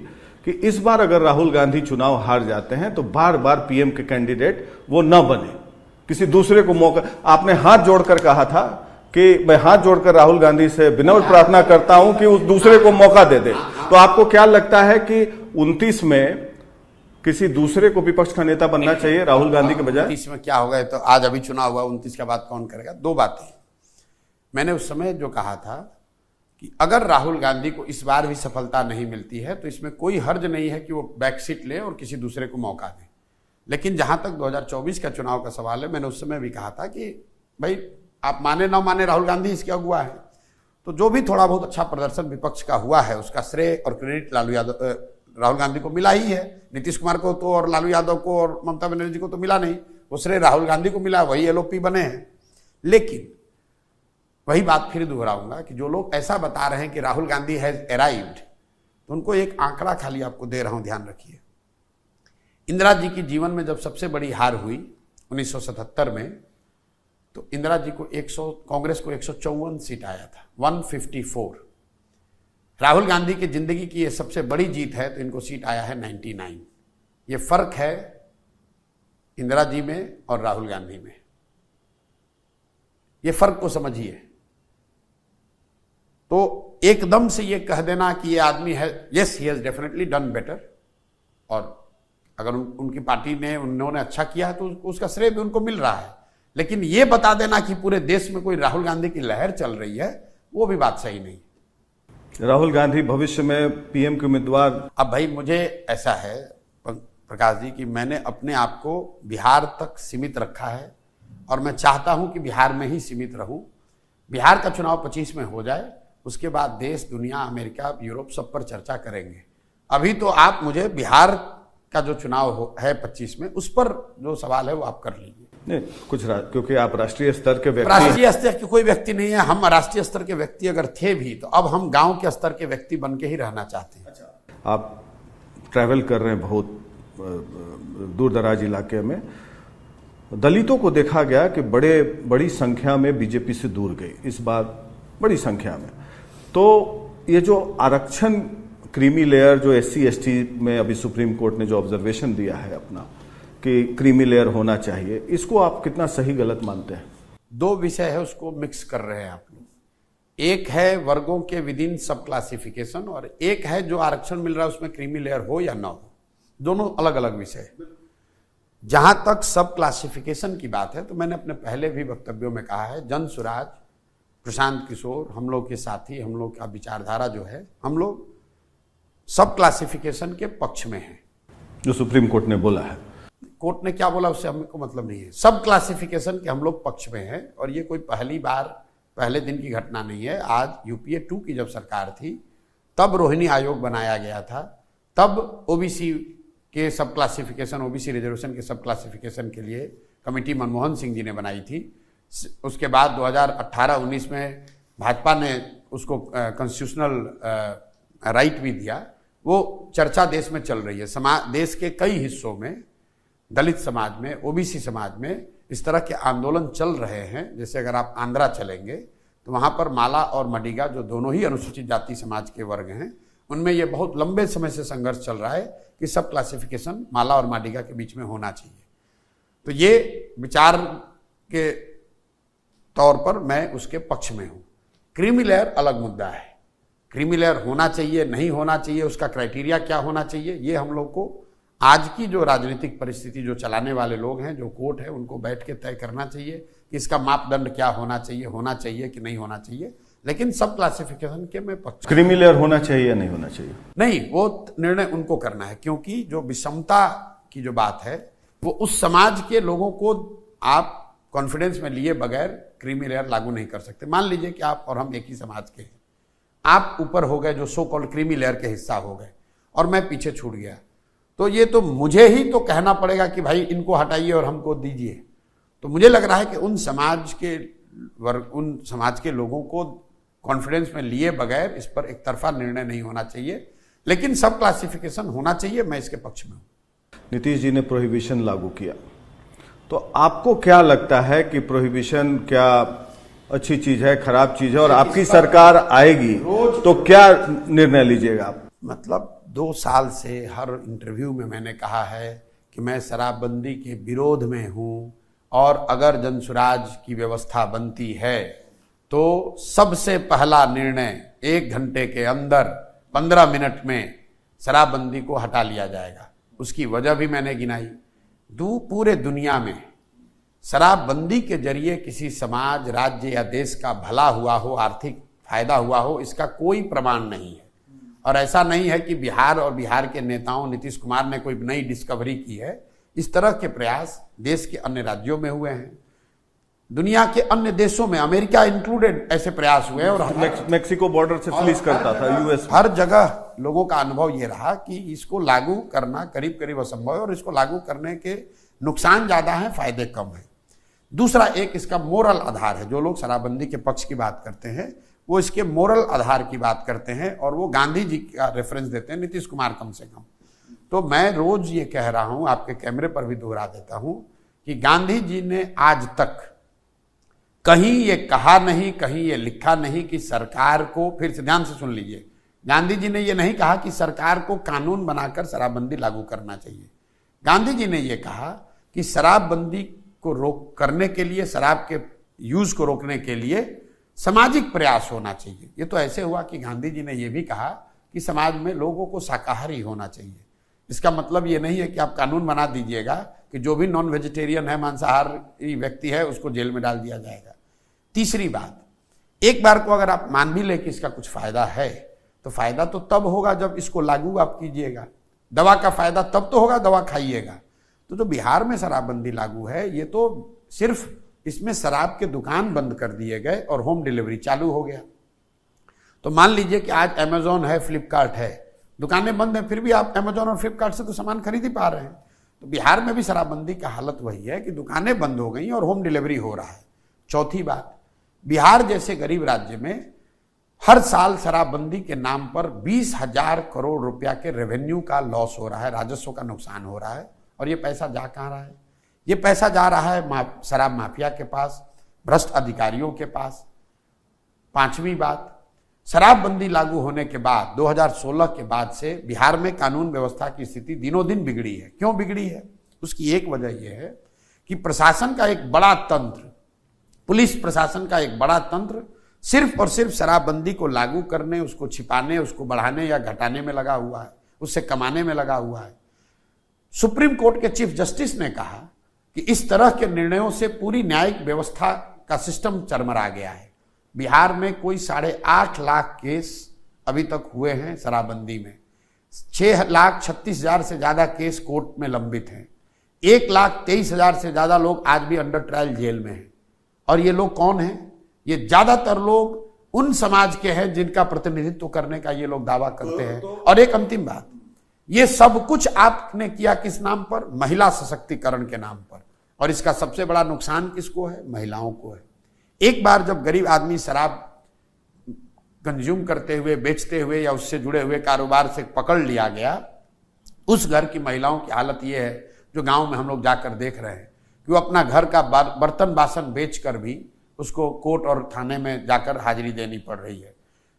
कि इस बार अगर राहुल गांधी चुनाव हार जाते हैं तो बार बार पीएम के कैंडिडेट वो न बने, किसी दूसरे को मौका। आपने हाथ जोड़कर कहा था कि मैं हाथ जोड़कर राहुल गांधी से विनम्र प्रार्थना करता हूं कि उस दूसरे को मौका दे दे। तो आपको क्या लगता है कि 29 में किसी दूसरे को विपक्ष का नेता बनना चाहिए राहुल गांधी के बजाय? 29 में क्या होगा, तो आज अभी चुनाव हुआ, 29 का बात कौन करेगा। 2 बातें मैंने उस समय जो कहा था कि अगर राहुल गांधी को इस बार भी सफलता नहीं मिलती है तो इसमें कोई हर्ज नहीं है कि वो बैकसीट ले और किसी दूसरे को मौका दे। लेकिन जहां तक 2024 का चुनाव का सवाल है, मैंने उस समय भी कहा था कि भाई आप माने ना माने राहुल गांधी इसके अगुआ है, तो जो भी थोड़ा बहुत अच्छा प्रदर्शन विपक्ष का हुआ है उसका श्रेय और क्रेडिट राहुल गांधी को मिला ही है। नीतीश कुमार को तो और लालू यादव को और ममता बनर्जी को तो मिला नहीं, वो श्रेय राहुल गांधी को मिला, वही एलओपी बने हैं। लेकिन वही बात फिर दोहराऊंगा कि जो लोग ऐसा बता रहे हैं कि राहुल गांधी हैज अराइव्ड, तो उनको एक आंकड़ा खाली आपको दे रहा हूं, ध्यान रखिए। इंदिरा जी की जीवन में जब सबसे बड़ी हार हुई 1977 में, तो इंदिरा जी को कांग्रेस को 154 सीट आया था, 154। राहुल गांधी की जिंदगी की ये सबसे बड़ी जीत है, तो इनको सीट आया है 99। ये फर्क है इंदिरा जी में और राहुल गांधी में, ये फर्क को समझिए। तो एकदम से ये कह देना कि ये आदमी है, yes he has definitely done better, और अगर उनकी पार्टी ने, उन्होंने अच्छा किया है तो उसका श्रेय भी उनको मिल रहा है। लेकिन ये बता देना कि पूरे देश में कोई राहुल गांधी की लहर चल रही है, वो भी बात सही नहीं। राहुल गांधी भविष्य में पीएम के उम्मीदवार। अब भाई मुझे ऐसा है प्रकाश जी कि मैंने अपने आप को बिहार तक सीमित रखा है, और मैं चाहता हूं कि बिहार में ही सीमित रहूं। बिहार का चुनाव 25 में हो जाए, उसके बाद देश, दुनिया, अमेरिका, यूरोप सब पर चर्चा करेंगे। अभी तो आप मुझे बिहार का जो चुनाव है 25 में, उस पर जो सवाल है वो आप कर लीजिए। नहीं कुछ क्योंकि आप राष्ट्रीय स्तर के व्यक्ति, राष्ट्रीय स्तर के कोई व्यक्ति नहीं है, हम राष्ट्रीय स्तर के व्यक्ति अगर थे भी तो अब हम गांव के स्तर के व्यक्ति बन के ही रहना चाहते हैं। आप ट्रैवल कर रहे हैं बहुत दूर दराज इलाके में, दलितों को देखा गया कि बड़ी संख्या में बीजेपी से दूर गई इस बार, बड़ी संख्या में। तो ये जो आरक्षण क्रीमी लेयर जो SC ST में अभी सुप्रीम कोर्ट ने जो ऑब्जर्वेशन दिया है अपना कि क्रीमी लेयर होना चाहिए, इसको आप कितना सही गलत मानते हैं? दो विषय है, उसको मिक्स कर रहे हैं आप लोग। एक है वर्गों के विद इन सब क्लासिफिकेशन और एक है जो आरक्षण मिल रहा है उसमें क्रीमी लेयर हो या ना हो, दोनों अलग अलग विषय है। जहां तक सब क्लासिफिकेशन की बात है तो मैंने अपने पहले भी वक्तव्यों में कहा है, जनसुराज, प्रशांत किशोर, हम लोग के साथी, हम लोग का विचारधारा जो है, हम लोग सब क्लासिफिकेशन के पक्ष में हैं। जो सुप्रीम कोर्ट ने बोला है, कोर्ट ने क्या बोला उससे हमको मतलब नहीं है, सब क्लासिफिकेशन के हम लोग पक्ष में हैं। और ये कोई पहली बार पहले दिन की घटना नहीं है। आज UPA 2 की जब सरकार थी तब रोहिणी आयोग बनाया गया था, तब OBC के सब क्लासिफिकेशन, OBC रिजर्वेशन के सब क्लासिफिकेशन के लिए कमेटी मनमोहन सिंह जी ने बनाई थी। उसके बाद 2018-19 में भाजपा ने उसको कॉन्स्टिट्यूशनल राइट भी दिया। वो चर्चा देश में चल रही है, देश के कई हिस्सों में, दलित समाज में, OBC समाज में इस तरह के आंदोलन चल रहे हैं। जैसे अगर आप आंध्रा चलेंगे तो वहाँ पर माला और मडिगा जो दोनों ही अनुसूचित जाति समाज के वर्ग हैं, उनमें ये बहुत लंबे समय से संघर्ष चल रहा है कि सब क्लासिफिकेशन माला और मडिगा के बीच में होना चाहिए। तो ये विचार के तौर पर मैं उसके पक्ष में हूँ। क्रीमी लेयर अलग मुद्दा है। क्रीमी लेयर होना चाहिए, नहीं होना चाहिए, उसका क्राइटेरिया क्या होना चाहिए, ये हम लोग को आज की जो राजनीतिक परिस्थिति जो चलाने वाले लोग हैं, जो कोर्ट है, उनको बैठ के तय करना चाहिए कि इसका मापदंड क्या होना चाहिए कि नहीं होना चाहिए। लेकिन सब क्लासिफिकेशन के मैं पक्ष। क्रीमी लेयर होना चाहिए या नहीं होना चाहिए? नहीं, वो निर्णय उनको करना है, क्योंकि जो विषमता की जो बात है वो उस समाज के लोगों को आप कॉन्फिडेंस में लिए बगैर क्रीमी लेयर लागू नहीं कर सकते। मान लीजिए कि आप और हम एक ही समाज के हैं, आप ऊपर हो गए, जो सो कॉल्ड क्रीमी लेयर के हिस्सा हो गए, और मैं पीछे छूट गया, तो ये तो मुझे ही तो कहना पड़ेगा कि भाई इनको हटाइए और हमको दीजिए। तो मुझे लग रहा है कि उन समाज के लोगों को कॉन्फिडेंस में लिए बगैर इस पर एक तरफा निर्णय नहीं होना चाहिए, लेकिन सब क्लासिफिकेशन होना चाहिए, मैं इसके पक्ष में हूं। नीतीश जी ने प्रोहिबिशन लागू किया, तो आपको क्या लगता है कि प्रोहिबिशन क्या अच्छी चीज है, खराब चीज है, और आपकी सरकार आएगी तो क्या निर्णय लीजिएगा आप? मतलब 2 साल से हर इंटरव्यू में मैंने कहा है कि मैं शराबबंदी के विरोध में हूं, और अगर जनसुराज की व्यवस्था बनती है तो सबसे पहला निर्णय 1 घंटे के अंदर 15 मिनट में शराबबंदी को हटा लिया जाएगा। उसकी वजह भी मैंने गिनाई। पूरे दुनिया में शराबबंदी के जरिए किसी समाज, राज्य या देश का भला हुआ हो, आर्थिक फायदा हुआ हो, इसका कोई प्रमाण नहीं है। और ऐसा नहीं है कि बिहार और बिहार के नेताओं, नीतीश कुमार ने कोई नई डिस्कवरी की है। इस तरह के प्रयास देश के अन्य राज्यों में हुए हैं, दुनिया के अन्य देशों में, अमेरिका इंक्लूडेड, ऐसे प्रयास हुए हैं। और मेक्सिको बॉर्डर से पुलिस करता था, US हर जगह लोगों का अनुभव ये रहा कि इसको लागू करना करीब करीब असंभव है, और इसको लागू करने के नुकसान ज्यादा हैं, फायदे कम हैं। दूसरा, एक इसका मोरल आधार है। जो लोग शराबबंदी के पक्ष की बात करते हैं वो इसके मोरल आधार की बात करते हैं, और वो गांधी जी का रेफरेंस देते हैं, नीतीश कुमार कम से कम। तो मैं रोज ये कह रहा हूं, आपके कैमरे पर भी दोहरा देता हूं, कि गांधी जी ने आज तक कहीं ये कहा नहीं, कहीं ये लिखा नहीं कि सरकार को, फिर से ध्यान से सुन लीजिए, गांधी जी ने ये नहीं कहा कि सरकार को कानून बनाकर शराबबंदी लागू करना चाहिए। गांधी जी ने ये कहा कि शराबबंदी को करने के लिए, शराब के यूज को रोकने के लिए सामाजिक प्रयास होना चाहिए। ये तो ऐसे हुआ कि गांधी जी ने यह भी कहा कि समाज में लोगों को शाकाहारी होना चाहिए। इसका मतलब ये नहीं है कि आप कानून बना दीजिएगा कि जो भी नॉन वेजिटेरियन है, मांसाहारी व्यक्ति है, उसको जेल में डाल दिया जाएगा। तीसरी बात, एक बार को अगर आप मान भी ले कि इसका कुछ फायदा है, तो फायदा तो तब होगा जब इसको लागू आप कीजिएगा। दवा का फायदा तब तो होगा, दवा खाइएगा। तो जो बिहार में शराबबंदी लागू है, ये तो सिर्फ इसमें शराब के दुकान बंद कर दिए गए और होम डिलीवरी चालू हो गया। तो मान लीजिए कि आज अमेजोन है, फ्लिपकार्ट है, दुकानें बंद हैं, फिर भी आप अमेजोन और फ्लिपकार्ट से तो सामान खरीद ही पा रहे हैं। तो बिहार में भी शराबबंदी का हालत वही है कि दुकानें बंद हो गई और होम डिलीवरी हो रहा है। चौथी बात, बिहार जैसे गरीब राज्य में हर साल शराबबंदी के नाम पर 20,000 करोड़ रुपया के रेवेन्यू का लॉस हो रहा है, राजस्व का नुकसान हो रहा है। और ये पैसा जा कहाँ रहा है? ये पैसा जा रहा है शराब माफिया के पास, भ्रष्ट अधिकारियों के पास। पांचवी बात, शराबबंदी लागू होने के बाद 2016 के बाद से बिहार में कानून व्यवस्था की स्थिति दिनों दिन बिगड़ी है। क्यों बिगड़ी है? उसकी एक वजह यह है कि प्रशासन का एक बड़ा तंत्र, पुलिस प्रशासन का एक बड़ा तंत्र सिर्फ और सिर्फ शराबबंदी को लागू करने, उसको छिपाने, उसको बढ़ाने या घटाने में लगा हुआ है, उससे कमाने में लगा हुआ है। सुप्रीम कोर्ट के चीफ जस्टिस ने कहा कि इस तरह के निर्णयों से पूरी न्यायिक व्यवस्था का सिस्टम चरमरा गया है। बिहार में कोई 8.5 लाख केस अभी तक हुए हैं शराबबंदी में, 6,36,000 से ज्यादा केस कोर्ट में लंबित हैं, 1,23,000 से ज्यादा लोग आज भी अंडर ट्रायल जेल में हैं। और ये लोग कौन हैं? ये ज्यादातर लोग उन समाज के हैं जिनका प्रतिनिधित्व करने का ये लोग दावा करते हैं। और एक अंतिम बात, ये सब कुछ आपने किया किस नाम पर? महिला सशक्तिकरण के नाम पर। और इसका सबसे बड़ा नुकसान किसको है? महिलाओं को है। एक बार जब गरीब आदमी शराब कंज्यूम करते हुए, बेचते हुए या उससे जुड़े हुए कारोबार से पकड़ लिया गया, उस घर की महिलाओं की हालत यह है, जो गांव में हम लोग जाकर देख रहे हैं, कि वो अपना घर का बर्तन बासन बेचकर भी उसको कोर्ट और थाने में जाकर हाजिरी देनी पड़ रही है।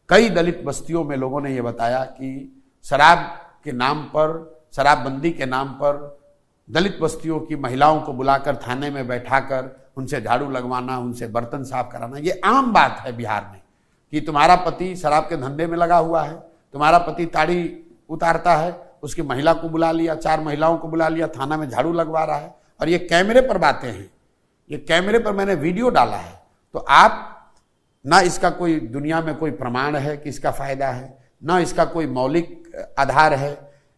कई दलित बस्तियों में लोगों ने यह बताया कि शराब के नाम पर, शराबबंदी के नाम पर दलित बस्तियों की महिलाओं को बुलाकर थाने में बैठाकर उनसे झाड़ू लगवाना, उनसे बर्तन साफ कराना, ये आम बात है बिहार में, कि तुम्हारा पति शराब के धंधे में लगा हुआ है, तुम्हारा पति ताड़ी उतारता है, उसकी महिला को बुला लिया, 4 महिलाओं को बुला लिया, थाना में झाड़ू लगवा रहा है। और ये कैमरे पर बातें हैं, ये कैमरे पर मैंने वीडियो डाला है। तो आप ना इसका कोई दुनिया में कोई प्रमाण है कि इसका फायदा है, ना इसका कोई मौलिक आधार है,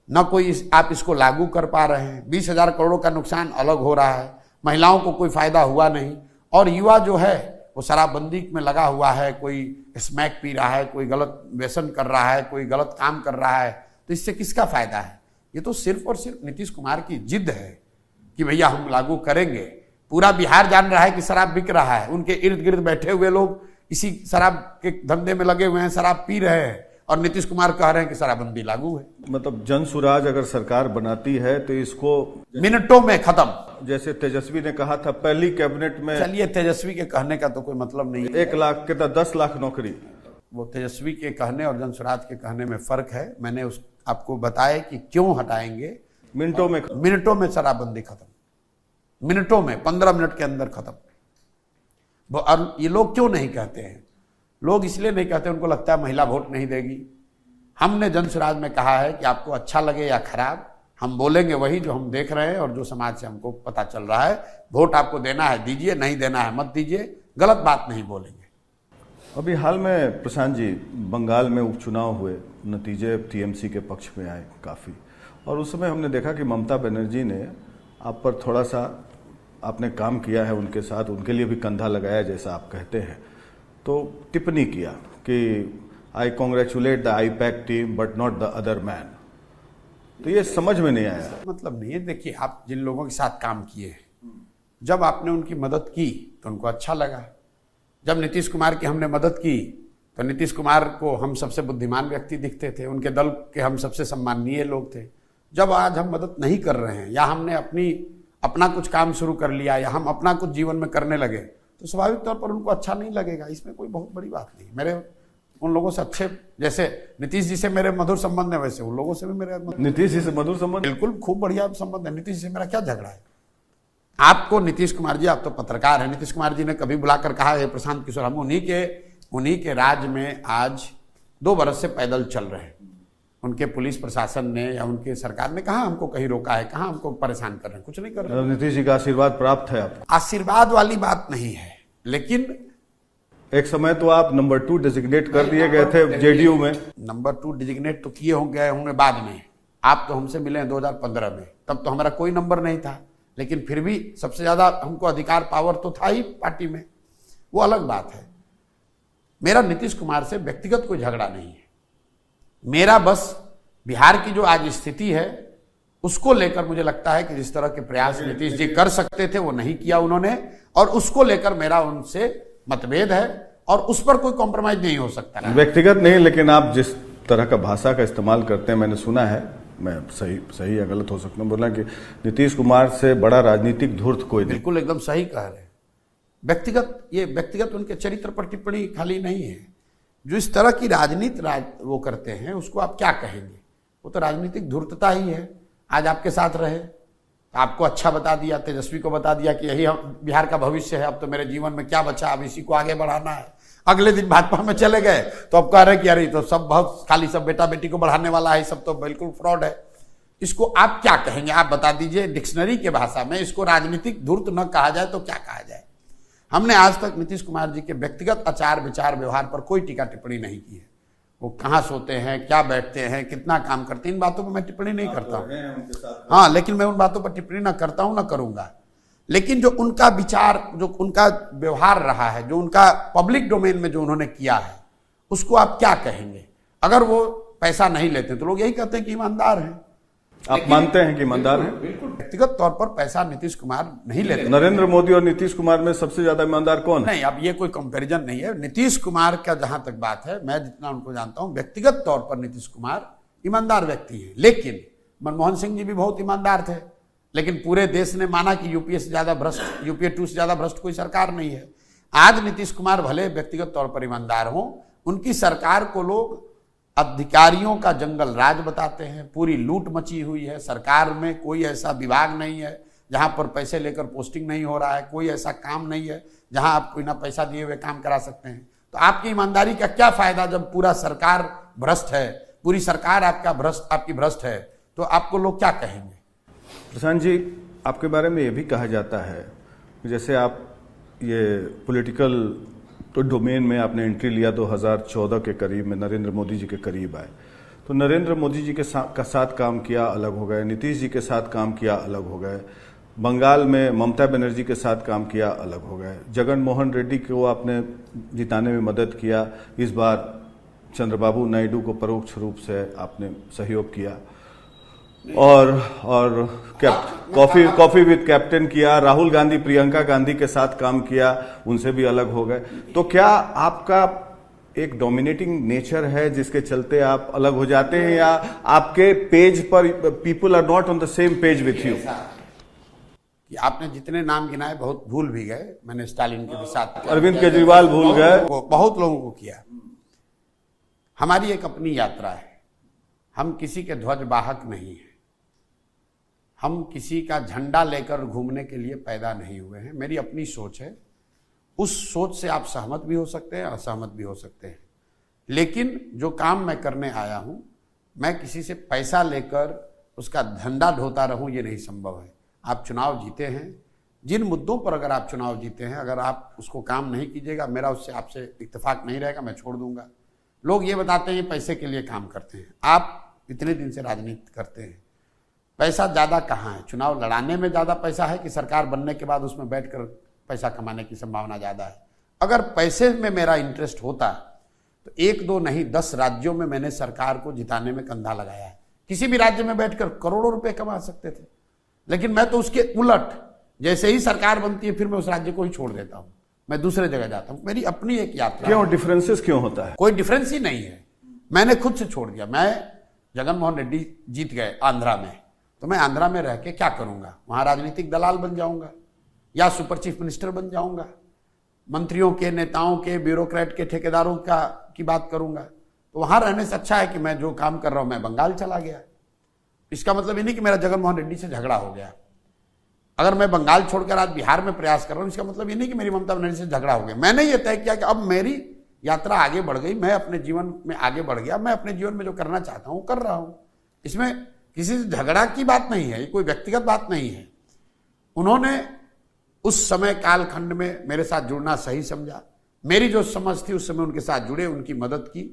ना कोई आप इसको लागू कर पा रहे हैं। 20,000 करोड़ का नुकसान अलग हो रहा है, महिलाओं को कोई फायदा हुआ नहीं, और युवा जो है वो शराबबंदी में लगा हुआ है, कोई स्मैक पी रहा है, कोई गलत व्यसन कर रहा है, कोई गलत काम कर रहा है। तो इससे किसका फायदा है? ये तो सिर्फ और सिर्फ नीतीश कुमार की जिद है कि भैया हम लागू करेंगे। पूरा बिहार जान रहा है कि शराब बिक रहा है, उनके इर्द गिर्द बैठे हुए लोग इसी शराब के धंधे में लगे हुए हैं, शराब पी रहे हैं, और नीतीश कुमार कह रहे हैं कि शराबबंदी लागू है। मतलब जनसुराज अगर सरकार बनाती है तो इसको मिनटों में खत्म। जैसे तेजस्वी ने कहा था पहली कैबिनेट में। चलिए, तेजस्वी के कहने का तो कोई मतलब नहीं है। 1 लाख के 10 लाख नौकरी, वो तेजस्वी के कहने और जनसुराज के कहने में फर्क है। मैंने आपको बताया कि क्यों हटाएंगे। मिनटों में शराबबंदी खत्म, मिनटों में, 15 मिनट के अंदर खत्म। और ये लोग क्यों नहीं कहते हैं? लोग इसलिए नहीं कहते, उनको लगता है महिला वोट नहीं देगी। हमने जनसुराज में कहा है कि आपको अच्छा लगे या खराब, हम बोलेंगे वही जो हम देख रहे हैं और जो समाज से हमको पता चल रहा है। वोट आपको देना है दीजिए, नहीं देना है मत दीजिए, गलत बात नहीं बोलेंगे। अभी हाल में प्रशांत जी, बंगाल में उपचुनाव हुए, नतीजे टीएमसी के पक्ष में आए काफ़ी, और उस समय हमने देखा कि ममता बनर्जी ने आप पर थोड़ा सा, आपने काम किया है उनके साथ, उनके लिए भी कंधा लगाया जैसा आप कहते हैं, तो टिप्पणी किया कि I congratulate the IUPAC team but not the other man. तो ये समझ में नहीं आया। मतलब नहीं है। देखिए, आप जिन लोगों के साथ काम किए हैं, जब आपने उनकी मदद की तो उनको अच्छा लगा। जब नीतीश कुमार की हमने मदद की तो नीतीश कुमार को हम सबसे बुद्धिमान व्यक्ति दिखते थे, उनके दल के हम सबसे सम्माननीय लोग थे। जब आज हम मदद नहीं कर रहे हैं, या हमने अपना कुछ काम शुरू कर लिया, या हम अपना कुछ जीवन में करने लगे, तो स्वाभाविक तौर पर उनको अच्छा नहीं लगेगा। इसमें कोई बहुत बड़ी बात नहीं। मेरे उन लोगों से अच्छे, जैसे नीतीश जी से मेरे मधुर संबंध है, वैसे उन लोगों से भी मेरे नीतीश जी से मधुर संबंध, बिल्कुल खूब बढ़िया संबंध है। नीतीश जी से मेरा क्या झगड़ा है? आपको नीतीश कुमार जी, आप तो पत्रकार हैं, नीतीश कुमार जी ने कभी बुलाकर कहा है प्रशांत किशोर, हम उन्हीं के राज में आज 2 बरस से पैदल चल रहे हैं। उनके पुलिस प्रशासन ने या उनके सरकार ने कहाँ हमको कहीं रोका है, कहाँ हमको परेशान कर रहे हैं? कुछ नहीं कर रहे। नीतीश जी का आशीर्वाद प्राप्त है आपको? आशीर्वाद वाली बात नहीं है, लेकिन एक समय तो आप नंबर 2 डिजिग्नेट कर दिए गए थे जेडीयू में। नंबर 2 डिजिग्नेट तो किए गए होंगे बाद में। आप तो हमसे मिले हैं 2015 में, तब तो हमारा कोई नंबर नहीं था, लेकिन फिर भी सबसे ज्यादा हमको अधिकार, पावर तो था ही पार्टी में, वो अलग बात है। मेरा नीतीश कुमार से व्यक्तिगत कोई झगड़ा नहीं है। मेरा बस बिहार की जो आज स्थिति है उसको लेकर मुझे लगता है कि जिस तरह के प्रयास नीतीश जी कर सकते थे वो नहीं किया उन्होंने, और उसको लेकर मेरा उनसे मतभेद है, और उस पर कोई कॉम्प्रोमाइज नहीं हो सकता। व्यक्तिगत नहीं, लेकिन आप जिस तरह का भाषा का इस्तेमाल करते हैं, मैंने सुना है, मैं सही या गलत हो सकता हूं, बोला कि नीतीश कुमार से बड़ा राजनीतिक धूर्त कोई नहीं। बिल्कुल एकदम सही कह रहे हैं। व्यक्तिगत उनके चरित्र पर टिप्पणी खाली नहीं है, जो इस तरह की राजनीति वो करते हैं उसको आप क्या कहेंगे? वो तो राजनीतिक धूर्तता ही है। आज आपके साथ रहे, आपको अच्छा बता दिया, तेजस्वी को बता दिया कि यही बिहार का भविष्य है, अब तो मेरे जीवन में क्या बचा, अब इसी को आगे बढ़ाना है। अगले दिन भाजपा में चले गए तो अब कह रहे कि अरे तो सब बहुत खाली सब बेटा बेटी को बढ़ाने वाला है, सब तो बिल्कुल फ्रॉड है। इसको आप क्या कहेंगे? आप बता दीजिए डिक्शनरी के भाषा में। इसको राजनीतिक धूर्त न कहा जाए तो क्या कहा जाए? हमने आज तक नीतीश कुमार जी के व्यक्तिगत आचार विचार व्यवहार पर कोई टीका टिप्पणी नहीं की है। वो कहाँ सोते हैं, क्या बैठते हैं, कितना काम करते हैं, इन बातों पर मैं टिप्पणी नहीं करता हूँ। हाँ, लेकिन मैं उन बातों पर टिप्पणी ना करता हूँ, ना करूंगा। लेकिन जो उनका विचार, जो उनका व्यवहार रहा है, जो उनका पब्लिक डोमेन में जो उन्होंने किया है, उसको आप क्या कहेंगे? अगर वो पैसा नहीं लेते तो लोग यही कहते हैं कि ईमानदार हैं। आप मानते हैं कि ईमानदार हैं? बिल्कुल। व्यक्तिगत तौर पर पैसा नीतीश कुमार नहीं लेते। नरेंद्र मोदी और नीतीश कुमार में सबसे ज्यादा ईमानदार कौन है? नहीं, अब ये कोई कंपैरिजन नहीं है। नीतीश कुमार का जहां तक बात है, मैं जितना उनको जानता हूं, व्यक्तिगत तौर पर नीतीश कुमार ईमानदार व्यक्ति है। लेकिन मनमोहन सिंह जी भी बहुत ईमानदार थे, लेकिन पूरे देश ने माना कि यूपीए से ज्यादा भ्रष्ट, यूपीए 2 से ज्यादा भ्रष्ट कोई सरकार नहीं है। आज नीतीश कुमार भले व्यक्तिगत तौर पर ईमानदार हों, उनकी सरकार को लोग अधिकारियों का जंगल राज बताते हैं, पूरी लूट मची हुई है। सरकार में कोई ऐसा विभाग नहीं है जहां पर पैसे लेकर पोस्टिंग नहीं हो रहा है, कोई ऐसा काम नहीं है जहां आप कोई ना पैसा दिए हुए काम करा सकते हैं। तो आपकी ईमानदारी का क्या फायदा जब पूरा सरकार भ्रष्ट है, पूरी सरकार आपकी भ्रष्ट है, तो आपको लोग क्या कहेंगे? प्रशांत जी, आपके बारे में यह भी कहा जाता है कि जैसे आप ये पॉलिटिकल तो डोमेन में आपने एंट्री लिया 2014 के करीब में, नरेंद्र मोदी जी के करीब आए, तो नरेंद्र मोदी जी के साथ काम किया अलग हो गए, नीतीश जी के साथ काम किया अलग हो गए, बंगाल में ममता बनर्जी के साथ काम किया अलग हो गए, जगन मोहन रेड्डी को आपने जिताने में मदद किया, इस बार चंद्रबाबू नायडू को परोक्ष रूप से आपने सहयोग किया, और कॉफी विद कैप्टन किया, राहुल गांधी प्रियंका गांधी के साथ काम किया, उनसे भी अलग हो गए। तो क्या आपका एक डोमिनेटिंग नेचर है जिसके चलते आप अलग हो जाते हैं, या आपके पेज पर people are not on the same page with you? कि आपने जितने नाम गिनाए बहुत भूल भी गए। मैंने स्टालिन के भी साथ, अरविंद केजरीवाल भूल गए, बहुत लोगों को किया। हमारी एक अपनी यात्रा है, हम किसी के ध्वज वाहक नहीं है, हम किसी का झंडा लेकर घूमने के लिए पैदा नहीं हुए हैं। मेरी अपनी सोच है, उस सोच से आप सहमत भी हो सकते हैं, असहमत भी हो सकते हैं, लेकिन जो काम मैं करने आया हूं, मैं किसी से पैसा लेकर उसका झंडा ढोता रहूं, ये नहीं संभव है। आप चुनाव जीते हैं, जिन मुद्दों पर अगर आप चुनाव जीते हैं, अगर आप उसको काम नहीं कीजिएगा, मेरा उससे आपसे इत्तेफाक नहीं रहेगा, मैं छोड़ दूंगा। लोग ये बताते हैं पैसे के लिए काम करते हैं। आप इतने दिन से राजनीति करते हैं, पैसा ज़्यादा कहाँ है? चुनाव लड़ाने में ज़्यादा पैसा है कि सरकार बनने के बाद उसमें बैठकर पैसा कमाने की संभावना ज़्यादा है? अगर पैसे में मेरा इंटरेस्ट होता तो 1 2 नहीं 10 राज्यों में मैंने सरकार को जिताने में कंधा लगाया है। किसी भी राज्य में बैठकर करोड़ों रुपए कमा सकते थे, लेकिन मैं तो उसके उलट, जैसे ही सरकार बनती है फिर मैं उस राज्य को ही छोड़ देता हूँ, मैं दूसरे जगह जाता हूँ। मेरी अपनी एक यात्रा। क्यों डिफरेंसेस क्यों होता है? कोई डिफरेंस ही नहीं है, मैंने खुद से छोड़ दिया। मैं जगन मोहन रेड्डी जीत गए आंध्रा में, तो मैं आंध्रा में रह के क्या करूंगा? वहां राजनीतिक दलाल बन जाऊंगा या सुपर चीफ मिनिस्टर बन जाऊंगा, मंत्रियों के, नेताओं के, ब्यूरोक्रेट के, ठेकेदारों की बात करूंगा। तो वहां रहने से अच्छा है कि मैं जो काम कर रहा हूं, मैं बंगाल चला गया। इसका मतलब ये नहीं कि मेरा जगन मोहन रेड्डी से झगड़ा हो गया। अगर मैं बंगाल छोड़कर आज बिहार में प्रयास कर रहा हूं, इसका मतलब ये नहीं कि मेरी ममता बनर्जी से झगड़ा हो गया। मैंने ये तय किया कि अब मेरी यात्रा आगे बढ़ गई, मैं अपने जीवन में आगे बढ़ गया, मैं अपने जीवन में जो करना चाहता हूं कर रहा हूं। इसमें किसी से झगड़ा की बात नहीं है, ये कोई व्यक्तिगत बात नहीं है। उन्होंने उस समय कालखंड में मेरे साथ जुड़ना सही समझा, मेरी जो समझ थी उस समय उनके साथ जुड़े, उनकी मदद की।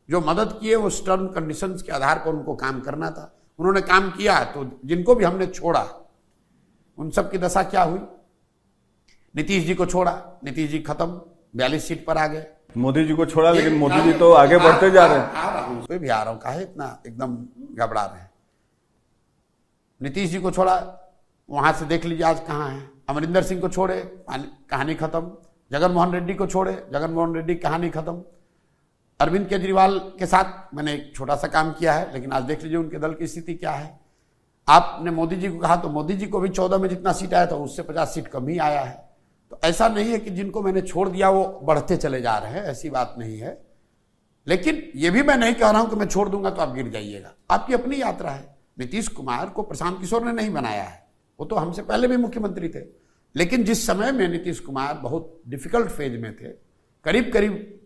जो मदद किए वो टर्म कंडीशंस के आधार पर उनको काम करना था, उन्होंने काम किया। तो जिनको भी हमने छोड़ा उन सब की दशा क्या हुई? नीतीश जी को छोड़ा, नीतीश जी खत्म, 42 सीट पर आ गए। मोदी जी को छोड़ा, लेकिन मोदी जी तो आगे बढ़ते जा रहे हैं। आ रहा हूं, कोई भी आ रहा हूं, काहे इतना एकदम घबरा रहे हैं? नीतीश जी को छोड़ा, वहां से देख लीजिए आज कहां है। अमरिंदर सिंह को छोड़े, कहानी खत्म। जगन मोहन रेड्डी को छोड़े, जगन मोहन रेड्डी कहानी खत्म। अरविंद केजरीवाल के साथ मैंने एक छोटा सा काम किया है, लेकिन आज देख लीजिए उनके दल की स्थिति क्या है। आपने मोदी जी को कहा तो मोदी जी को भी 14 में जितना सीट आया था उससे 50 सीट कम ही आया है। तो ऐसा नहीं है कि जिनको मैंने छोड़ दिया वो बढ़ते चले जा रहे हैं, ऐसी बात नहीं है। लेकिन ये भी मैं नहीं कह रहा हूं कि मैं छोड़ दूंगा तो आप गिर जाइएगा। आपकी अपनी यात्रा है। नीतीश कुमार को प्रशांत किशोर ने नहीं बनाया है, वो तो हमसे पहले भी मुख्यमंत्री थे। लेकिन जिस समय में नीतीश कुमार बहुत डिफिकल्ट फेज में थे, करीब करीब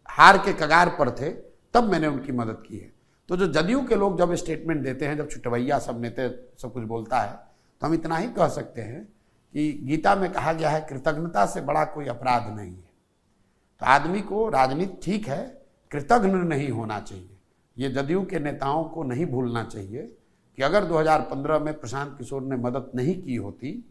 हार के कगार पर थे, तब मैंने उनकी मदद की है। तो जो जदयू के लोग जब स्टेटमेंट देते हैं, जब छुटवैया सब नेता सब कुछ बोलता है, तो हम इतना ही कह सकते हैं कि गीता में कहा गया है कृतज्ञता से बड़ा कोई अपराध नहीं है। तो आदमी को राजनीति ठीक है, कृतज्ञ नहीं होना चाहिए। ये जदयू के नेताओं को नहीं भूलना चाहिए कि अगर 2015 में प्रशांत किशोर ने मदद नहीं की होती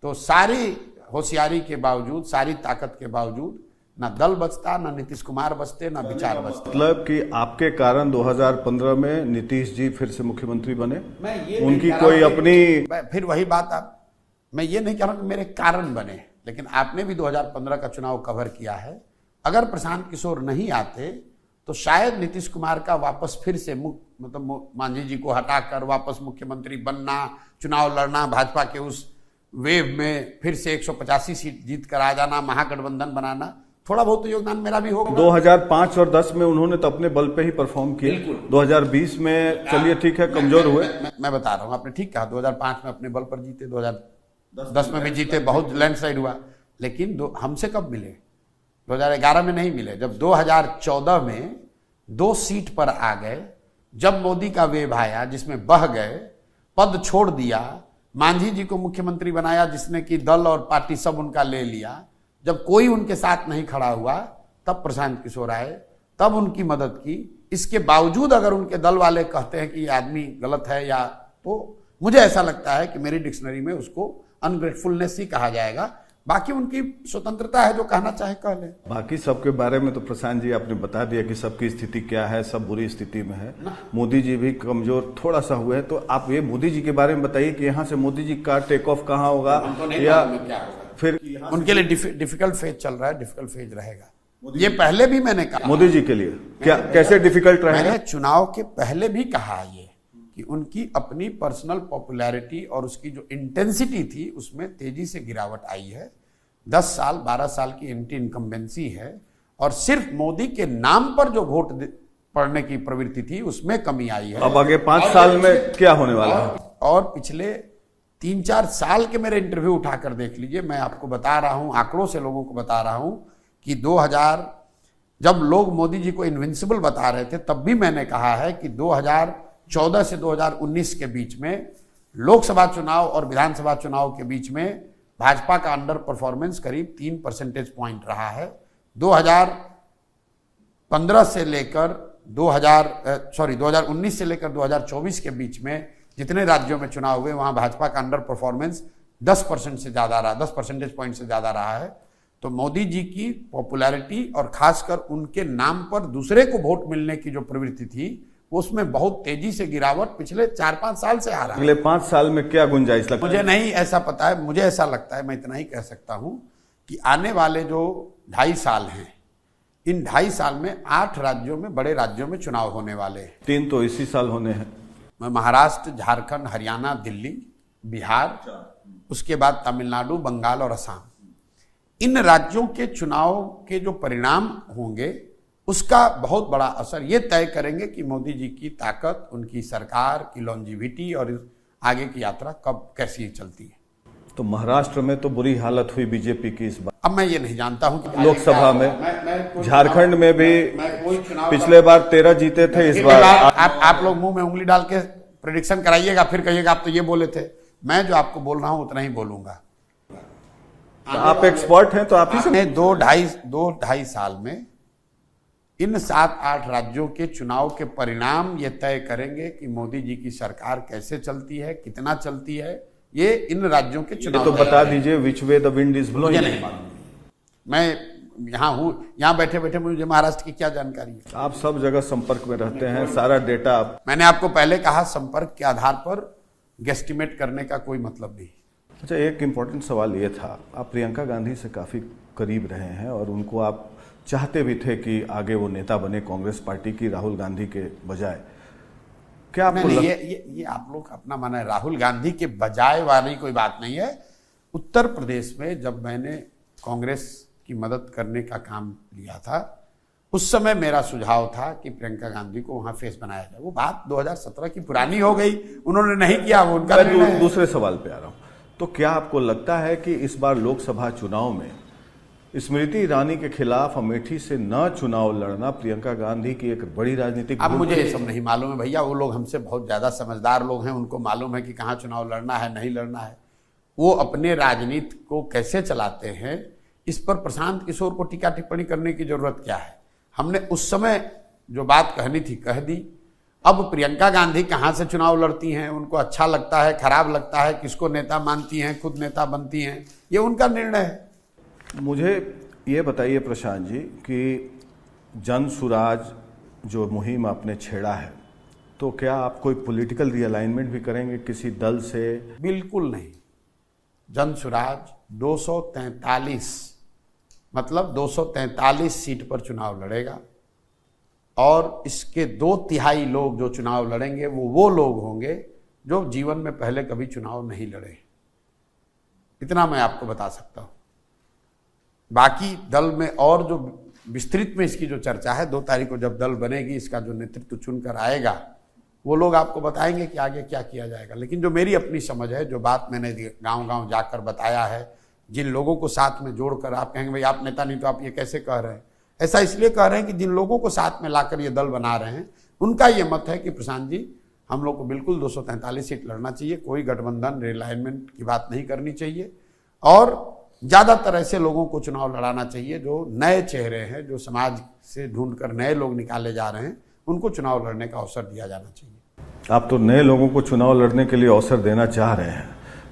तो सारी होशियारी के बावजूद, सारी ताकत के बावजूद ना दल बचता, ना नीतीश कुमार बचते, ना विचार बचते। मतलब कि आपके कारण 2015 में नीतीश जी फिर से मुख्यमंत्री बने, मैं ये उनकी कोई अपनी, फिर वही बात, आप, मैं ये नहीं कह रहा हूं कि मेरे कारण बने, लेकिन आपने भी 2015 का चुनाव कवर किया है। अगर प्रशांत किशोर नहीं आते तो शायद नीतीश कुमार का वापस फिर से मतलब मांझी जी को हटाकर वापस मुख्यमंत्री बनना, चुनाव लड़ना, भाजपा के उस वेव में फिर से 185 सीट जीत कर आ जाना, महागठबंधन बनाना, थोड़ा बहुत योगदान मेरा भी होगा। 2005 और 10 में उन्होंने तो अपने बल पे ही परफॉर्म किया। 2020 में चलिए ठीक है कमजोर हुए। मैं बता रहा हूँ, आपने ठीक कहा, 2005 में अपने बल पर जीते, 2010 में भी जीते, बहुत लैंडस्लाइड हुआ। लेकिन हमसे कब मिले? 2011 में नहीं मिले। जब 2014 में 2 सीट पर आ गए, जब मोदी का वेव आया जिसमें बह गए, पद छोड़ दिया, मांझी जी को मुख्यमंत्री बनाया जिसने कि दल और पार्टी सब उनका ले लिया, जब कोई उनके साथ नहीं खड़ा हुआ, तब प्रशांत किशोर आए, तब उनकी मदद की। इसके बावजूद अगर उनके दल वाले कहते हैं कि ये आदमी गलत है, या तो मुझे ऐसा लगता है कि मेरी डिक्शनरी में उसको अनग्रेटफुलनेस ही कहा जाएगा। बाकी उनकी स्वतंत्रता है, जो कहना चाहे कह ले। बाकी सबके बारे में तो प्रशांत जी आपने बता दिया कि सबकी स्थिति क्या है, सब बुरी स्थिति में है। मोदी जी भी कमजोर थोड़ा सा हुए हैं, तो आप ये मोदी जी के बारे में बताइए कि यहाँ से मोदी जी का टेक ऑफ कहाँ होगा, या फिर उनके लिए डिफिकल्ट फेज चल रहा है, डिफिकल्ट फेज रहेगा। ये पहले भी मैंने कहा मोदी जी के लिए क्या कैसे डिफिकल्ट रहेगा। मैंने चुनाव के पहले भी कहा ये कि उनकी अपनी पर्सनल पॉपुलैरिटी और उसकी जो इंटेंसिटी थी उसमें तेजी से गिरावट आई है। 10 साल 12 साल की एंटी इनकम्बेंसी है, और सिर्फ मोदी के नाम पर जो वोट पड़ने की प्रवृत्ति थी उसमें कमी आई है। अब आगे 5 साल में क्या होने वाला है? और पिछले 3-4 साल के मेरे इंटरव्यू उठाकर देख लीजिए, मैं आपको बता रहा हूं, आंकड़ों से लोगों को बता रहा हूं कि 2000 जब लोग मोदी जी को इनविंसिबल बता रहे थे, तब भी मैंने कहा है कि 2014 से 2019 के बीच में, लोकसभा चुनाव और विधानसभा चुनाव के बीच में, भाजपा का अंडर परफॉर्मेंस करीब 3 परसेंटेज पॉइंट रहा है। 2015 से लेकर 2019 से लेकर 2024 के बीच में जितने राज्यों में चुनाव हुए, वहां भाजपा का अंडर परफॉर्मेंस 10% से ज्यादा रहा, 10 परसेंटेज पॉइंट से ज्यादा रहा है। तो मोदी जी की पॉपुलैरिटी और खासकर उनके नाम पर दूसरे को वोट मिलने की जो प्रवृत्ति थी, उसमें बहुत तेजी से गिरावट पिछले 4-5 साल से आ रहा है। अगले 5 साल में क्या गुंजाइश लगता है? मुझे नहीं ऐसा पता है, मुझे ऐसा लगता है, मैं इतना ही कह सकता हूं कि आने वाले जो 2.5 साल हैं, इन 2.5 साल में 8 राज्यों में, बड़े राज्यों में चुनाव होने वाले हैं। 3 तो इसी साल होने हैं। महाराष्ट्र, झारखंड, हरियाणा, दिल्ली, बिहार, उसके बाद तमिलनाडु, बंगाल और असम। इन राज्यों के चुनाव के जो परिणाम होंगे उसका बहुत बड़ा असर ये तय करेंगे कि मोदी जी की ताकत, उनकी सरकार की लॉन्जिविटी और आगे की यात्रा कब कैसी चलती है। तो महाराष्ट्र में तो बुरी हालत हुई बीजेपी की इस बार। अब मैं ये नहीं जानता हूं कि लोकसभा में, झारखंड में भी पिछले बार 13 जीते थे, इस बार आप लोग मुंह में उंगली डाल के प्रेडिक्शन कराइएगा, फिर कहिएगा आप तो ये बोले थे। मैं जो आपको बोल रहा हूं उतना ही बोलूंगा। तो आप एक्सपर्ट हैं, तो आप ही से 2-2.5 साल में इन 7-8 राज्यों के चुनाव के परिणाम ये तय करेंगे कि मोदी जी की सरकार कैसे चलती है, कितना चलती है। ये इन राज्यों के चुनाव तो बता दीजिए which way the wind is blowing. नहीं मालूम, मैं यहाँ हूँ, यहाँ बैठे बैठे मुझे महाराष्ट्र की क्या जानकारी है। आप सब जगह संपर्क में रहते हैं, सारा डेटा मैंने आपको पहले कहा, संपर्क के आधार पर गेस्टिमेट करने का कोई मतलब नहीं। अच्छा, एक इम्पोर्टेंट सवाल ये था, आप प्रियंका गांधी से काफी करीब रहे हैं और उनको आप चाहते भी थे कि आगे वो नेता बने कांग्रेस पार्टी की, राहुल गांधी के बजाय। क्या आपको ये आप लोग अपना माना है, राहुल गांधी के बजाय वाली कोई बात नहीं है। उत्तर प्रदेश में जब मैंने कांग्रेस की मदद करने का काम लिया था, उस समय मेरा सुझाव था कि प्रियंका गांधी को वहां फेस बनाया जाए। वो बात 2017 की पुरानी हो गई, उन्होंने नहीं किया, वो उनका निर्णय है। दूसरे सवाल पे आ रहा हूं। तो क्या आपको लगता है कि इस बार लोकसभा चुनाव में स्मृति ईरानी के खिलाफ अमेठी से न चुनाव लड़ना प्रियंका गांधी की एक बड़ी राजनीतिक अब मुझे ये सब नहीं मालूम है भैया, वो लोग हमसे बहुत ज्यादा समझदार लोग हैं, उनको मालूम है कि कहाँ चुनाव लड़ना है नहीं लड़ना है। वो अपने राजनीति को कैसे चलाते हैं, इस पर प्रशांत किशोर को टीका टिप्पणी करने की जरूरत क्या है। हमने उस समय जो बात कहनी थी कह दी। अब प्रियंका गांधी कहाँ से चुनाव लड़ती हैं, उनको अच्छा लगता है, खराब लगता है, किसको नेता मानती हैं, खुद नेता बनती हैं, ये उनका निर्णय है। मुझे ये बताइए प्रशांत जी कि जन सुराज जो मुहिम आपने छेड़ा है, तो क्या आप कोई पॉलिटिकल रीअलाइनमेंट भी करेंगे किसी दल से? बिल्कुल नहीं। जन सुराज 243 मतलब 243 सीट पर चुनाव लड़ेगा और इसके 2/3 लोग जो चुनाव लड़ेंगे वो लोग होंगे जो जीवन में पहले कभी चुनाव नहीं लड़े। इतना मैं आपको बता सकता हूं। बाकी दल में और जो विस्तृत में इसकी जो चर्चा है, 2 तारीख को जब दल बनेगी, इसका जो नेतृत्व चुनकर आएगा वो लोग आपको बताएंगे कि आगे क्या किया जाएगा। लेकिन जो मेरी अपनी समझ है, जो बात मैंने गांव-गांव जाकर बताया है, जिन लोगों को साथ में जोड़कर, आप कहेंगे भाई आप नेता नहीं तो आप ये कैसे कह रहे हैं, ऐसा इसलिए कह रहे हैं कि जिन लोगों को साथ में लाकर ये दल बना रहे हैं उनका ये मत है कि प्रशांत जी हम लोग को बिल्कुल 243 सीट लड़ना चाहिए, कोई गठबंधन रिलायनमेंट की बात नहीं करनी चाहिए और ज़्यादातर ऐसे लोगों को चुनाव लड़ाना चाहिए जो नए चेहरे हैं, जो समाज से ढूंढकर नए लोग निकाले जा रहे हैं, उनको चुनाव लड़ने का अवसर दिया जाना चाहिए। आप तो नए लोगों को चुनाव लड़ने के लिए अवसर देना चाह रहे हैं,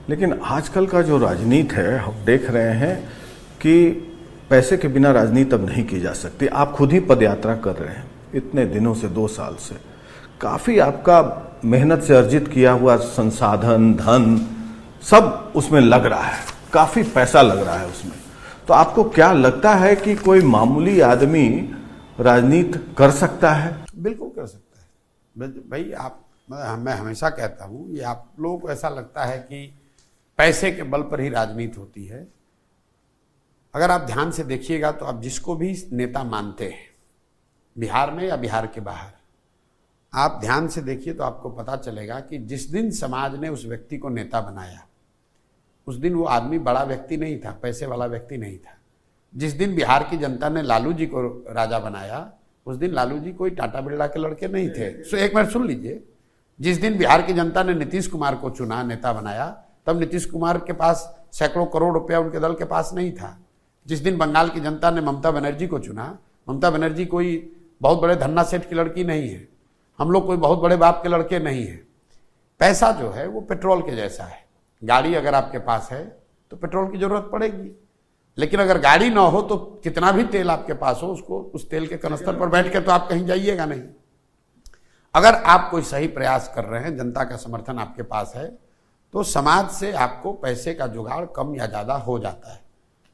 लेकिन आजकल का जो राजनीति है हम देख रहे हैं कि पैसे के बिना राजनीति अब नहीं की जा सकती। आप खुद ही पदयात्रा कर रहे हैं इतने दिनों से, 2 साल से, काफ़ी आपका मेहनत से अर्जित किया हुआ संसाधन, धन सब उसमें लग रहा है, काफ़ी पैसा लग रहा है उसमें। तो आपको क्या लगता है कि कोई मामूली आदमी राजनीति कर सकता है? बिल्कुल कर सकता है भाई। मैं हमेशा कहता हूँ, ये आप लोगों को ऐसा लगता है कि पैसे के बल पर ही राजनीति होती है। अगर आप ध्यान से देखिएगा तो आप जिसको भी नेता मानते हैं, बिहार में या बिहार के बाहर, आप ध्यान से देखिए तो आपको पता चलेगा कि जिस दिन समाज ने उस व्यक्ति को नेता बनाया, उस दिन वो आदमी बड़ा व्यक्ति नहीं था, पैसे वाला व्यक्ति नहीं था। जिस दिन बिहार की जनता ने लालू जी को राजा बनाया, उस दिन लालू जी कोई टाटा बिरला के लड़के नहीं थे। एक मिनट सुन लीजिए। जिस दिन बिहार की जनता ने नीतीश कुमार को चुना, नेता बनाया, तब नीतीश कुमार के पास सैकड़ों करोड़ रुपया उनके दल के पास नहीं था। जिस दिन बंगाल की जनता ने ममता बनर्जी को चुना, ममता बनर्जी कोई बहुत बड़े धन्ना सेठ की लड़की नहीं है, हम लोग कोई बहुत बड़े बाप के लड़के नहीं हैं। पैसा जो है वो पेट्रोल के जैसा है। गाड़ी अगर आपके पास है तो पेट्रोल की जरूरत पड़ेगी, लेकिन अगर गाड़ी ना हो तो कितना भी तेल आपके पास हो, उसको उस तेल के कनस्तर पर बैठ के तो आप कहीं जाइएगा नहीं। अगर आप कोई सही प्रयास कर रहे हैं, जनता का समर्थन आपके पास है, तो समाज से आपको पैसे का जुगाड़ कम या ज्यादा हो जाता है।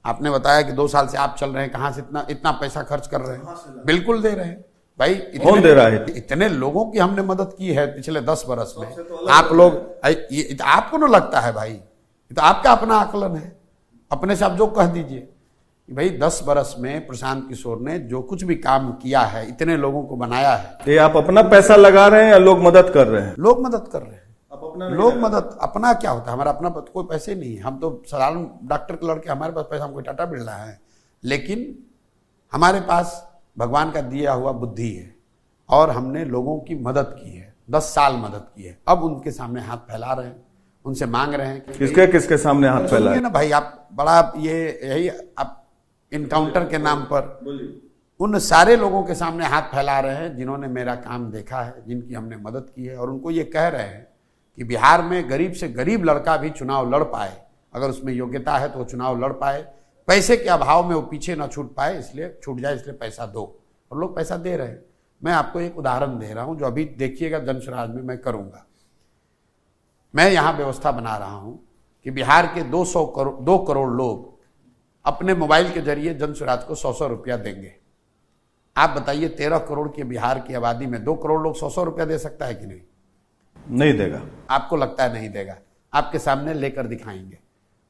आपने बताया कि 2 साल से आप चल रहे हैं, कहां से इतना पैसा खर्च कर रहे हैं? बिल्कुल दे रहे हैं भाई। कौन दे रहा है? इतने लोगों की हमने मदद की है पिछले 10 बरस में। आप लोग, आपको ना लगता है भाई, तो आपका अपना आकलन है, अपने से आप जो कह दीजिए भाई 10 बरस में प्रशांत किशोर ने जो कुछ भी काम किया है, इतने लोगों को बनाया है। ये आप अपना पैसा लगा रहे हैं या लोग मदद कर रहे हैं? लोग मदद कर रहे हैं। लोग मदद, अपना क्या होता है? हमारा अपना कोई पैसे नहीं है, हम तो साधारण डॉक्टर के लड़के, हमारे पास पैसा, हम कोई टाटा बिरला है, लेकिन हमारे पास भगवान का दिया हुआ बुद्धि है और हमने लोगों की मदद की है, 10 साल मदद की है। अब उनके सामने हाथ फैला रहे हैं, उनसे मांग रहे हैं कि किसके सामने हाथ फैलाए ना भाई। आप बड़ा यही आप इनकाउंटर के नाम पर उन सारे लोगों के सामने हाथ फैला रहे हैं जिन्होंने मेरा काम देखा है, जिनकी हमने मदद की है, और उनको ये कह रहे हैं कि बिहार में गरीब से गरीब लड़का भी चुनाव लड़ पाए, अगर उसमें योग्यता है तो वो चुनाव लड़ पाए, पैसे के अभाव में वो पीछे ना छूट पाए, इसलिए छूट जाए, इसलिए पैसा दो। और लोग पैसा दे रहे हैं। मैं आपको एक उदाहरण दे रहा हूं जो अभी देखिएगा जन स्वराज में मैं करूंगा। मैं यहां व्यवस्था बना रहा हूं कि बिहार के 2 करोड़ लोग अपने मोबाइल के जरिए जन स्वराज को 100 रुपया देंगे। आप बताइए 13 करोड़ की बिहार की आबादी में 2 करोड़ लोग 100 रुपया दे सकता है कि नहीं? नहीं देगा। आपको लगता है नहीं देगा? आपके सामने लेकर दिखाएंगे।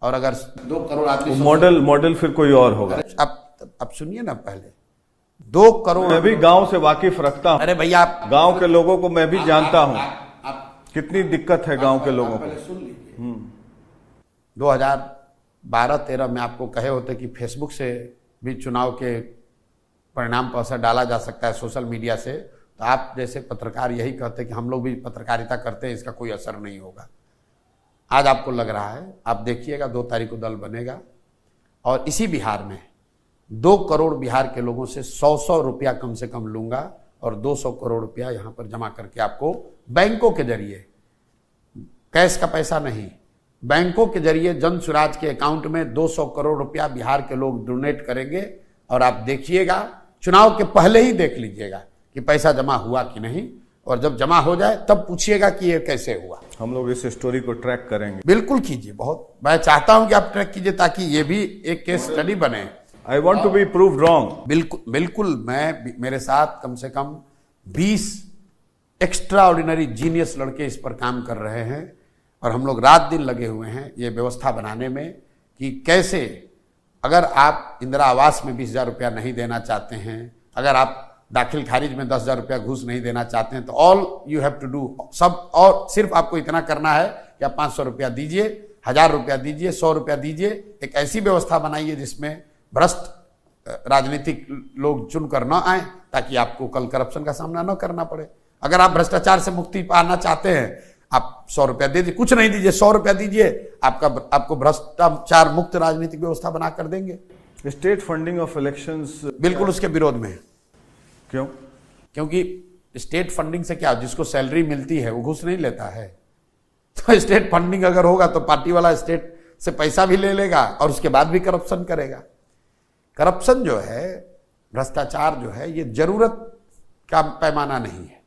और अगर 2 करोड़ आदमी मॉडल फिर कोई और होगा। अब सुनिए ना, पहले 2 करोड़। मैं भी गांव से वाकिफ रखता हूं। अरे भैया, आप गांव के लोगों को मैं भी जानता हूं आप कितनी दिक्कत है गांव के लोगों पहले को। सुन लीजिए। 2012-13 में आपको कहे होते कि फेसबुक से भी चुनाव के परिणाम पर असर डाला जा सकता है, सोशल मीडिया से, तो आप जैसे पत्रकार यही कहते कि हम लोग भी पत्रकारिता करते हैं, इसका कोई असर नहीं होगा। आज आपको लग रहा है, आप देखिएगा 2 तारीख को दल बनेगा और इसी बिहार में 2 करोड़ बिहार के लोगों से 100 रुपया कम से कम लूंगा और 200 करोड़ रुपया यहां पर जमा करके आपको बैंकों के जरिए, कैश का पैसा नहीं, बैंकों के जरिए जन स्वराज के अकाउंट में 200 करोड़ रुपया बिहार के लोग डोनेट करेंगे। और आप देखिएगा, चुनाव के पहले ही देख लीजिएगा कि पैसा जमा हुआ कि नहीं, और जब जमा हो जाए तब पूछिएगा कि ये कैसे हुआ। हम लोग इस स्टोरी को ट्रैक करेंगे। बिल्कुल कीजिए, बहुत मैं चाहता हूं कि आप ट्रैक कीजिए ताकि ये भी एक केस स्टडी बने। I want to be proved wrong. बिल्कुल बिल्कुल, मेरे साथ कम से कम 20 एक्स्ट्रा ऑर्डिनरी जीनियस लड़के इस पर काम कर रहे हैं और हम लोग रात दिन लगे हुए हैं ये व्यवस्था बनाने में कि कैसे, अगर आप इंदिरा आवास में 20,000 रुपया नहीं देना चाहते हैं, अगर आप दाखिल खारिज में 10,000 रुपया घूस नहीं देना चाहते हैं, तो all you have to do सब, और सिर्फ आपको इतना करना है कि आप 500 रुपया दीजिए, 1,000 रुपया दीजिए, 100 रुपया दीजिए। एक ऐसी व्यवस्था बनाइए जिसमें भ्रष्ट राजनीतिक लोग चुनकर न आए, ताकि आपको कल करप्शन का सामना न करना पड़े। अगर आप भ्रष्टाचार से मुक्ति पाना चाहते हैं, आप 100 रुपया दे दीजिए, कुछ नहीं दीजिए, 100 रुपया दीजिए, आपको भ्रष्टाचार मुक्त राजनीतिक व्यवस्था बना कर देंगे। स्टेट फंडिंग ऑफ इलेक्शंस बिल्कुल उसके विरोध में है। क्यों? क्योंकि स्टेट फंडिंग से क्या, जिसको सैलरी मिलती है वो घूस नहीं लेता है। तो स्टेट फंडिंग अगर होगा तो पार्टी वाला स्टेट से पैसा भी ले लेगा और उसके बाद भी करप्शन करेगा। करप्शन जो है, भ्रष्टाचार जो है, ये जरूरत का पैमाना नहीं है।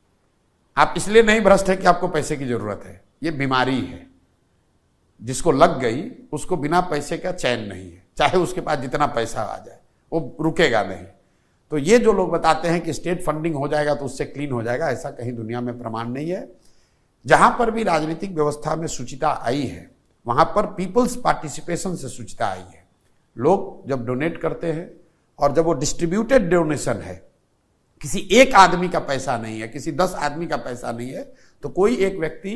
आप इसलिए नहीं भ्रष्ट है कि आपको पैसे की जरूरत है, ये बीमारी है। जिसको लग गई उसको बिना पैसे का चैन नहीं है, चाहे उसके पास जितना पैसा आ जाए वो रुकेगा नहीं। तो ये जो लोग बताते हैं कि स्टेट फंडिंग हो जाएगा तो उससे क्लीन हो जाएगा, ऐसा कहीं दुनिया में प्रमाण नहीं है। जहां पर भी राजनीतिक व्यवस्था में शुचिता आई है वहां पर पीपल्स पार्टिसिपेशन से शुचिता आई है। लोग जब डोनेट करते हैं और जब वो डिस्ट्रीब्यूटेड डोनेशन है, किसी एक आदमी का पैसा नहीं है, किसी 10 आदमी का पैसा नहीं है, तो कोई एक व्यक्ति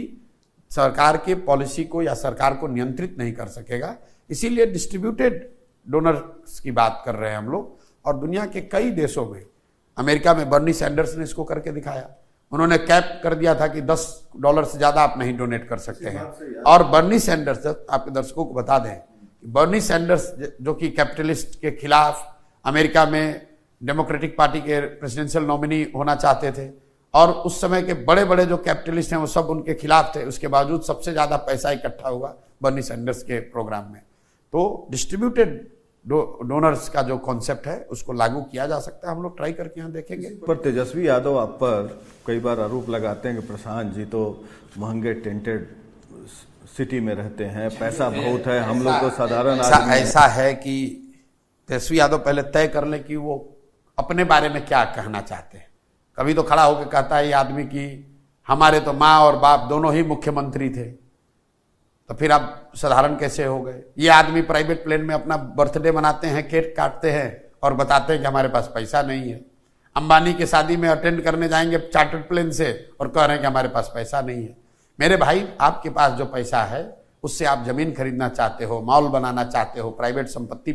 सरकार के पॉलिसी को या सरकार को नियंत्रित नहीं कर सकेगा। इसीलिए डिस्ट्रीब्यूटेड डोनर्स की बात कर रहे हैं हम लोग। और दुनिया के कई देशों में, अमेरिका में बर्नी सैंडर्स ने इसको करके दिखाया। उन्होंने कैप कर दिया था कि $10 से ज्यादा आप नहीं डोनेट कर सकते हैं। और बर्नी सैंडर्स, आपके दर्शकों को बता दें, बर्नी सैंडर्स जो कि कैपिटलिस्ट के खिलाफ अमेरिका में डेमोक्रेटिक पार्टी के प्रेसिडेंशियल नॉमिनी होना चाहते थे, और उस समय के बड़े बड़े जो कैपिटलिस्ट हैं वो सब उनके खिलाफ थे, उसके बावजूद सबसे ज्यादा पैसा इकट्ठा हुआ बर्नी सैंडर्स के प्रोग्राम में। तो डिस्ट्रीब्यूटेड डोनर्स का जो कॉन्सेप्ट है उसको लागू किया जा सकता है। हम लोग ट्राई करके यहाँ देखेंगे। पर तेजस्वी यादव आप पर कई बार आरोप लगाते हैं कि प्रशांत जी तो महंगे टेंटेड सिटी में रहते हैं, पैसा बहुत है, हम लोग तो साधारण आदमी। ऐसा है कि तेजस्वी यादव पहले तय कर ले कि वो अपने बारे में क्या कहना चाहते हैं। कभी तो खड़ा होकर कहता है ये आदमी कि हमारे तो माँ और बाप दोनों ही मुख्यमंत्री थे, तो फिर आप साधारण कैसे हो गए। ये आदमी प्राइवेट प्लेन में अपना बर्थडे मनाते हैं, केक काटते हैं और बताते हैं कि हमारे पास पैसा नहीं है। अंबानी के शादी में अटेंड करने जाएंगे चार्टर्ड प्लेन से और कह रहे हैं कि हमारे पास पैसा नहीं है। मेरे भाई, आपके पास जो पैसा है उससे आप जमीन खरीदना चाहते हो, मॉल बनाना चाहते हो, प्राइवेट संपत्ति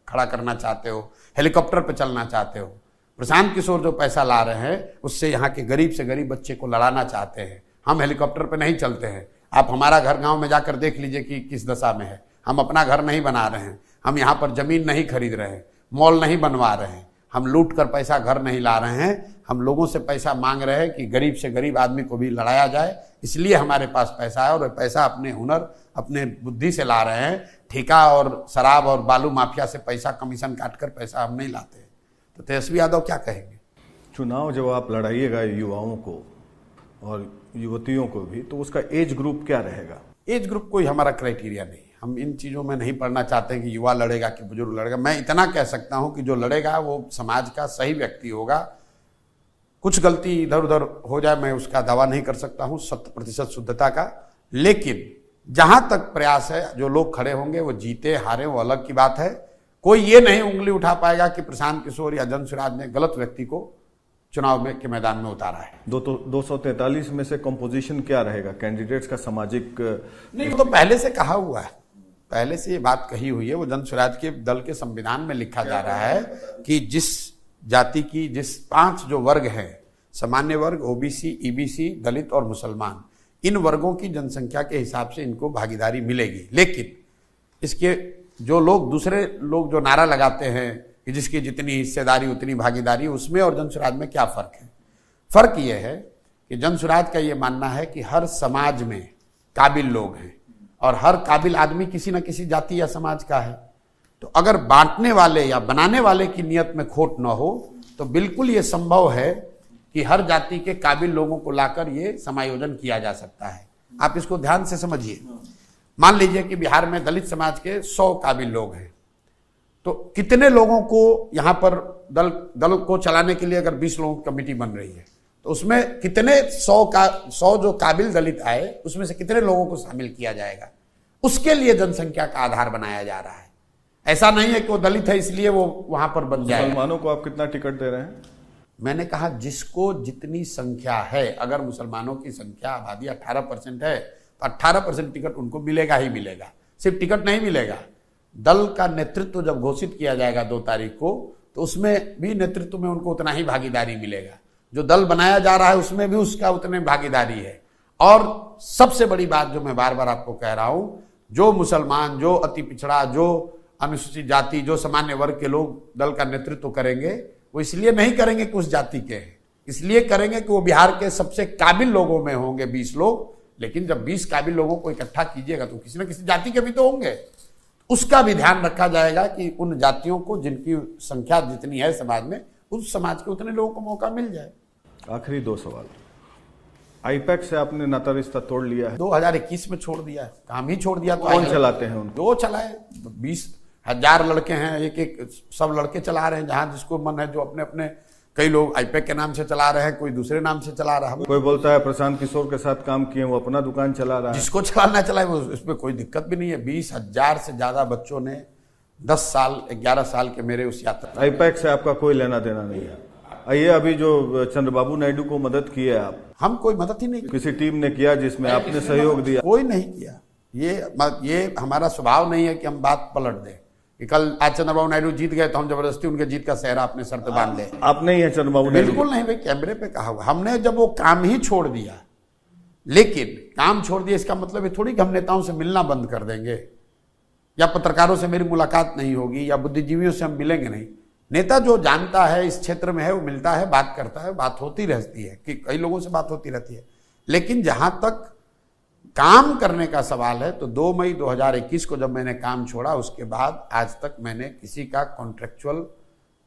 खड़ा करना चाहते हो, हेलीकॉप्टर पर चलना चाहते हो। प्रशांत किशोर जो पैसा ला रहे हैं उससे यहाँ के गरीब से गरीब बच्चे को लड़ाना चाहते हैं। हम हेलीकॉप्टर पर नहीं चलते हैं। आप हमारा घर गांव में जाकर देख लीजिए कि किस दशा में है। हम अपना घर नहीं बना रहे हैं, हम यहाँ पर जमीन नहीं खरीद रहे हैं, मॉल नहीं बनवा रहे हैं, हम लूट कर पैसा घर नहीं ला रहे हैं। हम लोगों से पैसा मांग रहे हैं कि गरीब से गरीब आदमी को भी लड़ाया जाए, इसलिए हमारे पास पैसा है। और पैसा अपने हुनर, अपने बुद्धि से ला रहे हैं। ठेका और शराब और बालू माफिया से पैसा, कमीशन काटकर पैसा हम नहीं लाते। तो तेजस्वी यादव क्या कहेंगे? चुनाव जब आप लड़ाइएगा युवाओं को और युवतियों को भी, तो उसका एज ग्रुप क्या रहेगा? एज ग्रुप कोई हमारा क्राइटेरिया नहीं। हम इन चीज़ों में नहीं पढ़ना चाहते हैं कि युवा लड़ेगा कि बुजुर्ग लड़ेगा। मैं इतना कह सकता हूं कि जो लड़ेगा वो समाज का सही व्यक्ति होगा। कुछ गलती इधर उधर हो जाए, मैं उसका दावा नहीं कर सकता हूं 100% शुद्धता का, लेकिन जहां तक प्रयास है, जो लोग खड़े होंगे वो जीते हारे वो अलग की बात है। कोई ये नहीं उंगली उठा पाएगा कि प्रशांत किशोर या जनसुराज ने गलत व्यक्ति को चुनाव में के मैदान में उतारा है। 243 में से कंपोजिशन क्या रहेगा कैंडिडेट्स का? सामाजिक नहीं, वो तो पहले से कहा हुआ है, पहले से ये बात कही हुई है। वो जनसुराज के दल के संविधान में लिखा जा रहा है कि जिस जाति की जिस 5 जो वर्ग हैं, सामान्य वर्ग, ओबीसी, ईबीसी, दलित और मुसलमान, इन वर्गों की जनसंख्या के हिसाब से इनको भागीदारी मिलेगी। लेकिन इसके जो लोग दूसरे लोग जो नारा लगाते हैं कि जिसकी जितनी हिस्सेदारी उतनी भागीदारी, उसमें और जनसुराज में क्या फर्क है? फर्क यह है कि जनसुराज का यह मानना है कि हर समाज में काबिल लोग हैं और हर काबिल आदमी किसी न किसी जाति या समाज का है। तो अगर बांटने वाले या बनाने वाले की नियत में खोट न हो तो बिल्कुल ये संभव है कि हर जाति के काबिल लोगों को लाकर ये समायोजन किया जा सकता है। आप इसको ध्यान से समझिए। मान लीजिए कि बिहार में दलित समाज के 100 काबिल लोग हैं, तो कितने लोगों को यहाँ पर दल को चलाने के लिए अगर 20 लोगों की कमेटी बन रही है तो उसमें कितने 100 जो काबिल दलित आए उसमें से कितने लोगों को शामिल किया जाएगा? उसके लिए जनसंख्या का आधार बनाया जा रहा है। ऐसा नहीं है कि वो दलित है इसलिए वो वहां पर बन जाए। मुसलमानों को आप कितना टिकट दे रहे हैं? मैंने कहा जिसको जितनी संख्या है, अगर मुसलमानों की संख्या आबादी 18% है तो 18% टिकट उनको मिलेगा ही मिलेगा। सिर्फ टिकट नहीं मिलेगा, दल का नेतृत्व जब घोषित किया जाएगा 2 तारीख को तो उसमें भी नेतृत्व में उनको उतना ही भागीदारी मिलेगा। जो दल बनाया जा रहा है उसमें भी उसका उतने भागीदारी है। और सबसे बड़ी बात जो मैं बार बार आपको कह रहा हूं, जो मुसलमान, जो अति पिछड़ा, जो अनुसूचित जाति, जो सामान्य वर्ग के लोग दल का नेतृत्व करेंगे वो इसलिए नहीं करेंगे कि उस जाति के हैं, इसलिए करेंगे कि वो बिहार के सबसे काबिल लोगों में होंगे 20 लोग। लेकिन जब 20 काबिल लोगों को इकट्ठा कीजिएगा तो किसी न किसी जाति के भी तो होंगे, उसका भी ध्यान रखा जाएगा कि उन जातियों को जिनकी संख्या जितनी है समाज में, उस समाज के उतने लोगों को मौका मिल जाए। आखिरी 2 सवाल। आईपैक से आपने नाता रिश्ता तोड़ लिया है? 2021 में छोड़ दिया, काम ही छोड़ दिया। तो कौन चलाते हैं उनको? 2 चलाए, 20,000 लड़के हैं, एक सब लड़के चला रहे हैं जहां जिसको मन है, जो अपने अपने, कई लोग आईपैक के नाम से चला रहे हैं, कोई दूसरे नाम से चला रहा है। कोई बोलता है प्रशांत किशोर के साथ काम किए, वो अपना दुकान चला रहा है। जिसको चलाना चलाए, वो इसमें कोई दिक्कत भी नहीं है। 20,000 से ज्यादा बच्चों ने 10 साल 11 साल के मेरे उस यात्रा। आईपैक से आपका कोई लेना देना नहीं है? ये अभी जो चंद्रबाबू नायडू को मदद की है आप? हम कोई मदद ही नहीं, किसी टीम ने किया जिसमें आपने सहयोग दिया? कोई नहीं किया। ये हमारा स्वभाव नहीं है कि हम बात पलट दें कि कल आज चंद्रबाबू नायडू जीत गए तो हम जबरदस्ती उनके जीत का सेहरा अपने सर पे बांध लें। आप नहीं है चंद्रबाबू नायडू? बिल्कुल नहीं भाई, कैमरे पे कहा हुआ। हमने जब वो काम ही छोड़ दिया, लेकिन काम छोड़ दिया इसका मतलब ये थोड़ी कि हम नेताओं से मिलना बंद कर देंगे या पत्रकारों से मेरी मुलाकात नहीं होगी या बुद्धिजीवियों से हम मिलेंगे नहीं। नेता जो जानता है इस क्षेत्र में है वो मिलता है, बात करता है, बात होती रहती है कि कई लोगों से बात होती रहती है। लेकिन जहां तक काम करने का सवाल है तो 2 मई 2021 को जब मैंने काम छोड़ा उसके बाद आज तक मैंने किसी का कॉन्ट्रेक्चुअल,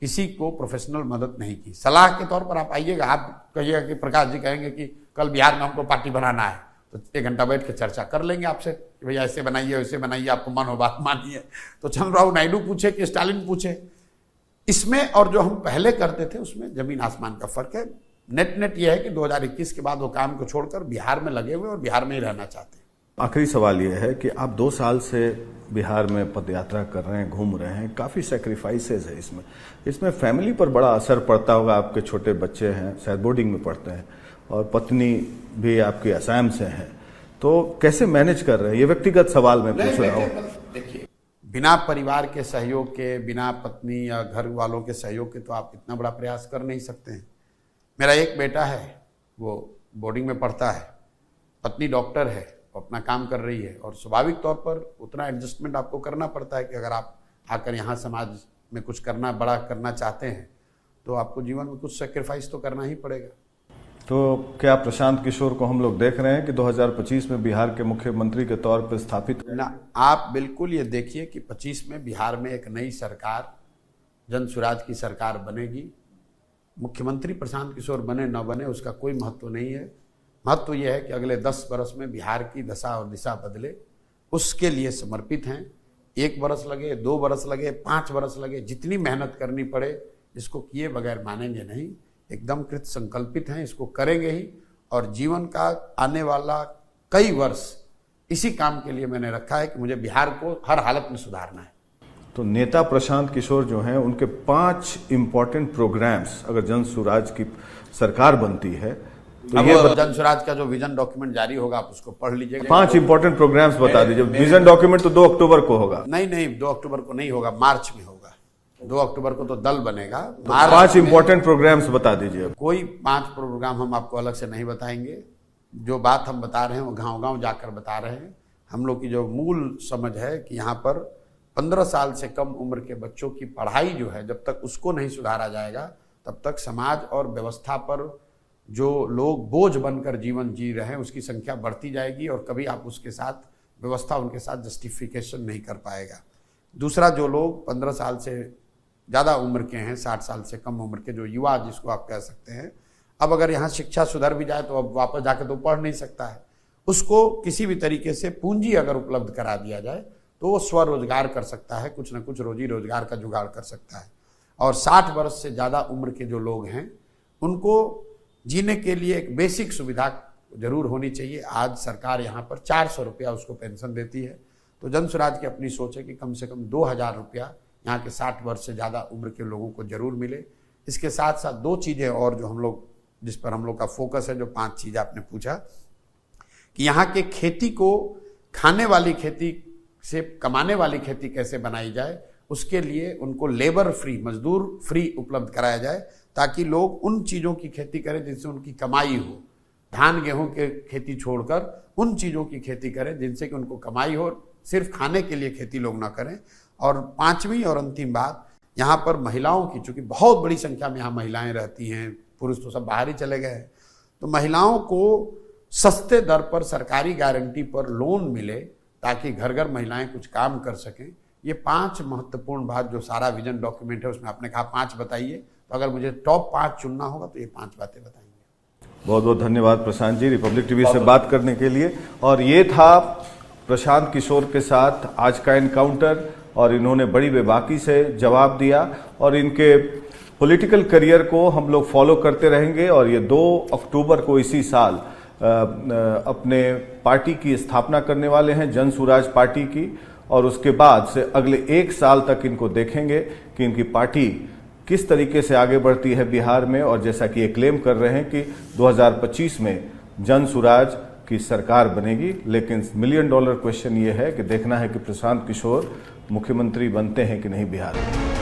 किसी को प्रोफेशनल मदद नहीं की। सलाह के तौर पर आप आइएगा, आप कहिएगा कि प्रकाश जी कहेंगे कि कल बिहार में हमको पार्टी बनाना है तो 1 घंटा बैठ के चर्चा कर लेंगे आपसे कि भैया ऐसे बनाइए वैसे बनाइए, आपको मन हो बात मानिए। तो चंद्रबाबू नायडू पूछे कि स्टालिन पूछे, इसमें और जो हम पहले करते थे उसमें जमीन आसमान का फर्क है। नेट यह है कि 2021 के बाद वो काम को छोड़कर बिहार में लगे हुए और बिहार में ही रहना चाहते हैं। आखिरी सवाल यह है कि आप 2 साल से बिहार में पदयात्रा कर रहे हैं, घूम रहे हैं, काफी सेक्रीफाइसेस है इसमें फैमिली पर बड़ा असर पड़ता होगा। आपके छोटे बच्चे हैं, शायद बोर्डिंग में पढ़ते हैं, और पत्नी भी आपकी असम से है, तो कैसे मैनेज कर रहे हैं? ये व्यक्तिगत सवाल मैं पूछ रहा हूँ। देखिए, बिना परिवार के सहयोग के, बिना पत्नी या घर वालों के सहयोग के तो आप इतना बड़ा प्रयास कर नहीं सकते हैं। मेरा एक बेटा है, वो बोर्डिंग में पढ़ता है, पत्नी डॉक्टर है, वो अपना काम कर रही है, और स्वाभाविक तौर पर उतना एडजस्टमेंट आपको करना पड़ता है कि अगर आप आकर यहाँ समाज में कुछ करना, बड़ा करना चाहते हैं तो आपको जीवन में कुछ सेक्रीफाइस तो करना ही पड़ेगा। तो क्या प्रशांत किशोर को हम लोग देख रहे हैं कि 2025 में बिहार के मुख्यमंत्री के तौर पर स्थापित ना? आप बिल्कुल ये देखिए कि 25 में बिहार में एक नई सरकार, जनसुराज की सरकार बनेगी। मुख्यमंत्री प्रशांत किशोर बने न बने उसका कोई महत्व नहीं है। महत्व यह है कि अगले 10 वर्ष में बिहार की दशा और दिशा बदले, उसके लिए समर्पित हैं। 1 वर्ष लगे, 2 वर्ष लगे, 5 वर्ष लगे, जितनी मेहनत करनी पड़े, इसको किए बगैर मानेंगे नहीं। एकदम कृत संकल्पित हैं, इसको करेंगे ही। और जीवन का आने वाला कई वर्ष इसी काम के लिए मैंने रखा है कि मुझे बिहार को हर हालत में सुधारना है। तो नेता प्रशांत किशोर जो हैं उनके 5 इंपॉर्टेंट प्रोग्राम्स अगर जन स्वराज की सरकार बनती है तो अब ये जन स्वराज का जो विजन डॉक्यूमेंट जारी होगा आप उसको पढ़ लीजिएगा। 5 इंपॉर्टेंट प्रोग्राम्स बता दीजिए। विजन डॉक्यूमेंट तो 2 अक्टूबर को होगा। नहीं 2 अक्टूबर को नहीं होगा, मार्च में होगा। 2 अक्टूबर को तो दल बनेगा। तो 5 इंपॉर्टेंट प्रोग्राम्स बता दीजिए। कोई 5 प्रोग्राम हम आपको अलग से नहीं बताएंगे। जो बात हम बता रहे हैं वो गांव-गांव जाकर बता रहे हैं। हम लोग की जो मूल समझ है कि यहाँ पर 15 साल से कम उम्र के बच्चों की पढ़ाई जो है जब तक उसको नहीं सुधारा जाएगा तब तक समाज और व्यवस्था पर जो लोग बोझ बनकर जीवन जी रहे हैं उसकी संख्या बढ़ती जाएगी और कभी आप उसके साथ व्यवस्था उनके साथ जस्टिफिकेशन नहीं कर पाएगा। दूसरा, जो लोग 15 साल से ज़्यादा उम्र के हैं, 60 साल से कम उम्र के जो युवा जिसको आप कह सकते हैं, अब अगर यहाँ शिक्षा सुधर भी जाए तो अब वापस जाकर तो पढ़ नहीं सकता है। उसको किसी भी तरीके से पूंजी अगर उपलब्ध करा दिया जाए तो वो स्वरोजगार कर सकता है, कुछ न कुछ रोजी रोजगार का जुगाड़ कर सकता है। और 60 वर्ष से ज़्यादा उम्र के जो लोग हैं उनको जीने के लिए एक बेसिक सुविधा जरूर होनी चाहिए। आज सरकार यहाँ पर 400 रुपया उसको पेंशन देती है, तो जन स्वराज की अपनी सोच है कि कम से कम 2000 रुपया यहाँ के 60 वर्ष से ज़्यादा उम्र के लोगों को जरूर मिले। इसके साथ साथ 2 चीज़ें और जो हम लोग जिस पर हम लोग का फोकस है, जो 5 चीज़ें आपने पूछा कि यहाँ के खेती को खाने वाली खेती से कमाने वाली खेती कैसे बनाई जाए, उसके लिए उनको लेबर फ्री, मजदूर फ्री उपलब्ध कराया जाए ताकि लोग उन चीज़ों की खेती करें जिनसे उनकी कमाई हो। धान गेहूं के खेती छोड़कर उन चीज़ों की खेती करें जिनसे कि उनको कमाई हो, सिर्फ खाने के लिए खेती लोग ना करें। और 5वीं और अंतिम बात, यहाँ पर महिलाओं की, चूँकि बहुत बड़ी संख्या में यहाँ महिलाएं रहती हैं, पुरुष तो सब बाहर ही चले गए हैं, तो महिलाओं को सस्ते दर पर सरकारी गारंटी पर लोन मिले ताकि घर घर महिलाएं कुछ काम कर सकें। ये 5 महत्वपूर्ण बात जो सारा विजन डॉक्यूमेंट है उसमें आपने कहा 5 बताइए, तो अगर मुझे टॉप 5 चुनना होगा तो ये 5 बातें बताएंगे। बहुत बहुत धन्यवाद प्रशांत जी, रिपब्लिक टीवी से बात करने के लिए। और ये था प्रशांत किशोर के साथ आज का एनकाउंटर, और इन्होंने बड़ी बेबाकी से जवाब दिया और इनके पॉलिटिकल करियर को हम लोग फॉलो करते रहेंगे। और ये 2 अक्टूबर को इसी साल अपने पार्टी की स्थापना करने वाले हैं, जन स्वराज पार्टी की, और उसके बाद से अगले 1 साल तक इनको देखेंगे कि इनकी पार्टी किस तरीके से आगे बढ़ती है बिहार में। और जैसा कि ये क्लेम कर रहे हैं कि 2025 में जन स्वराज की सरकार बनेगी, लेकिन $1 मिलियन क्वेश्चन ये है कि देखना है कि प्रशांत किशोर मुख्यमंत्री बनते हैं कि नहीं बिहार में।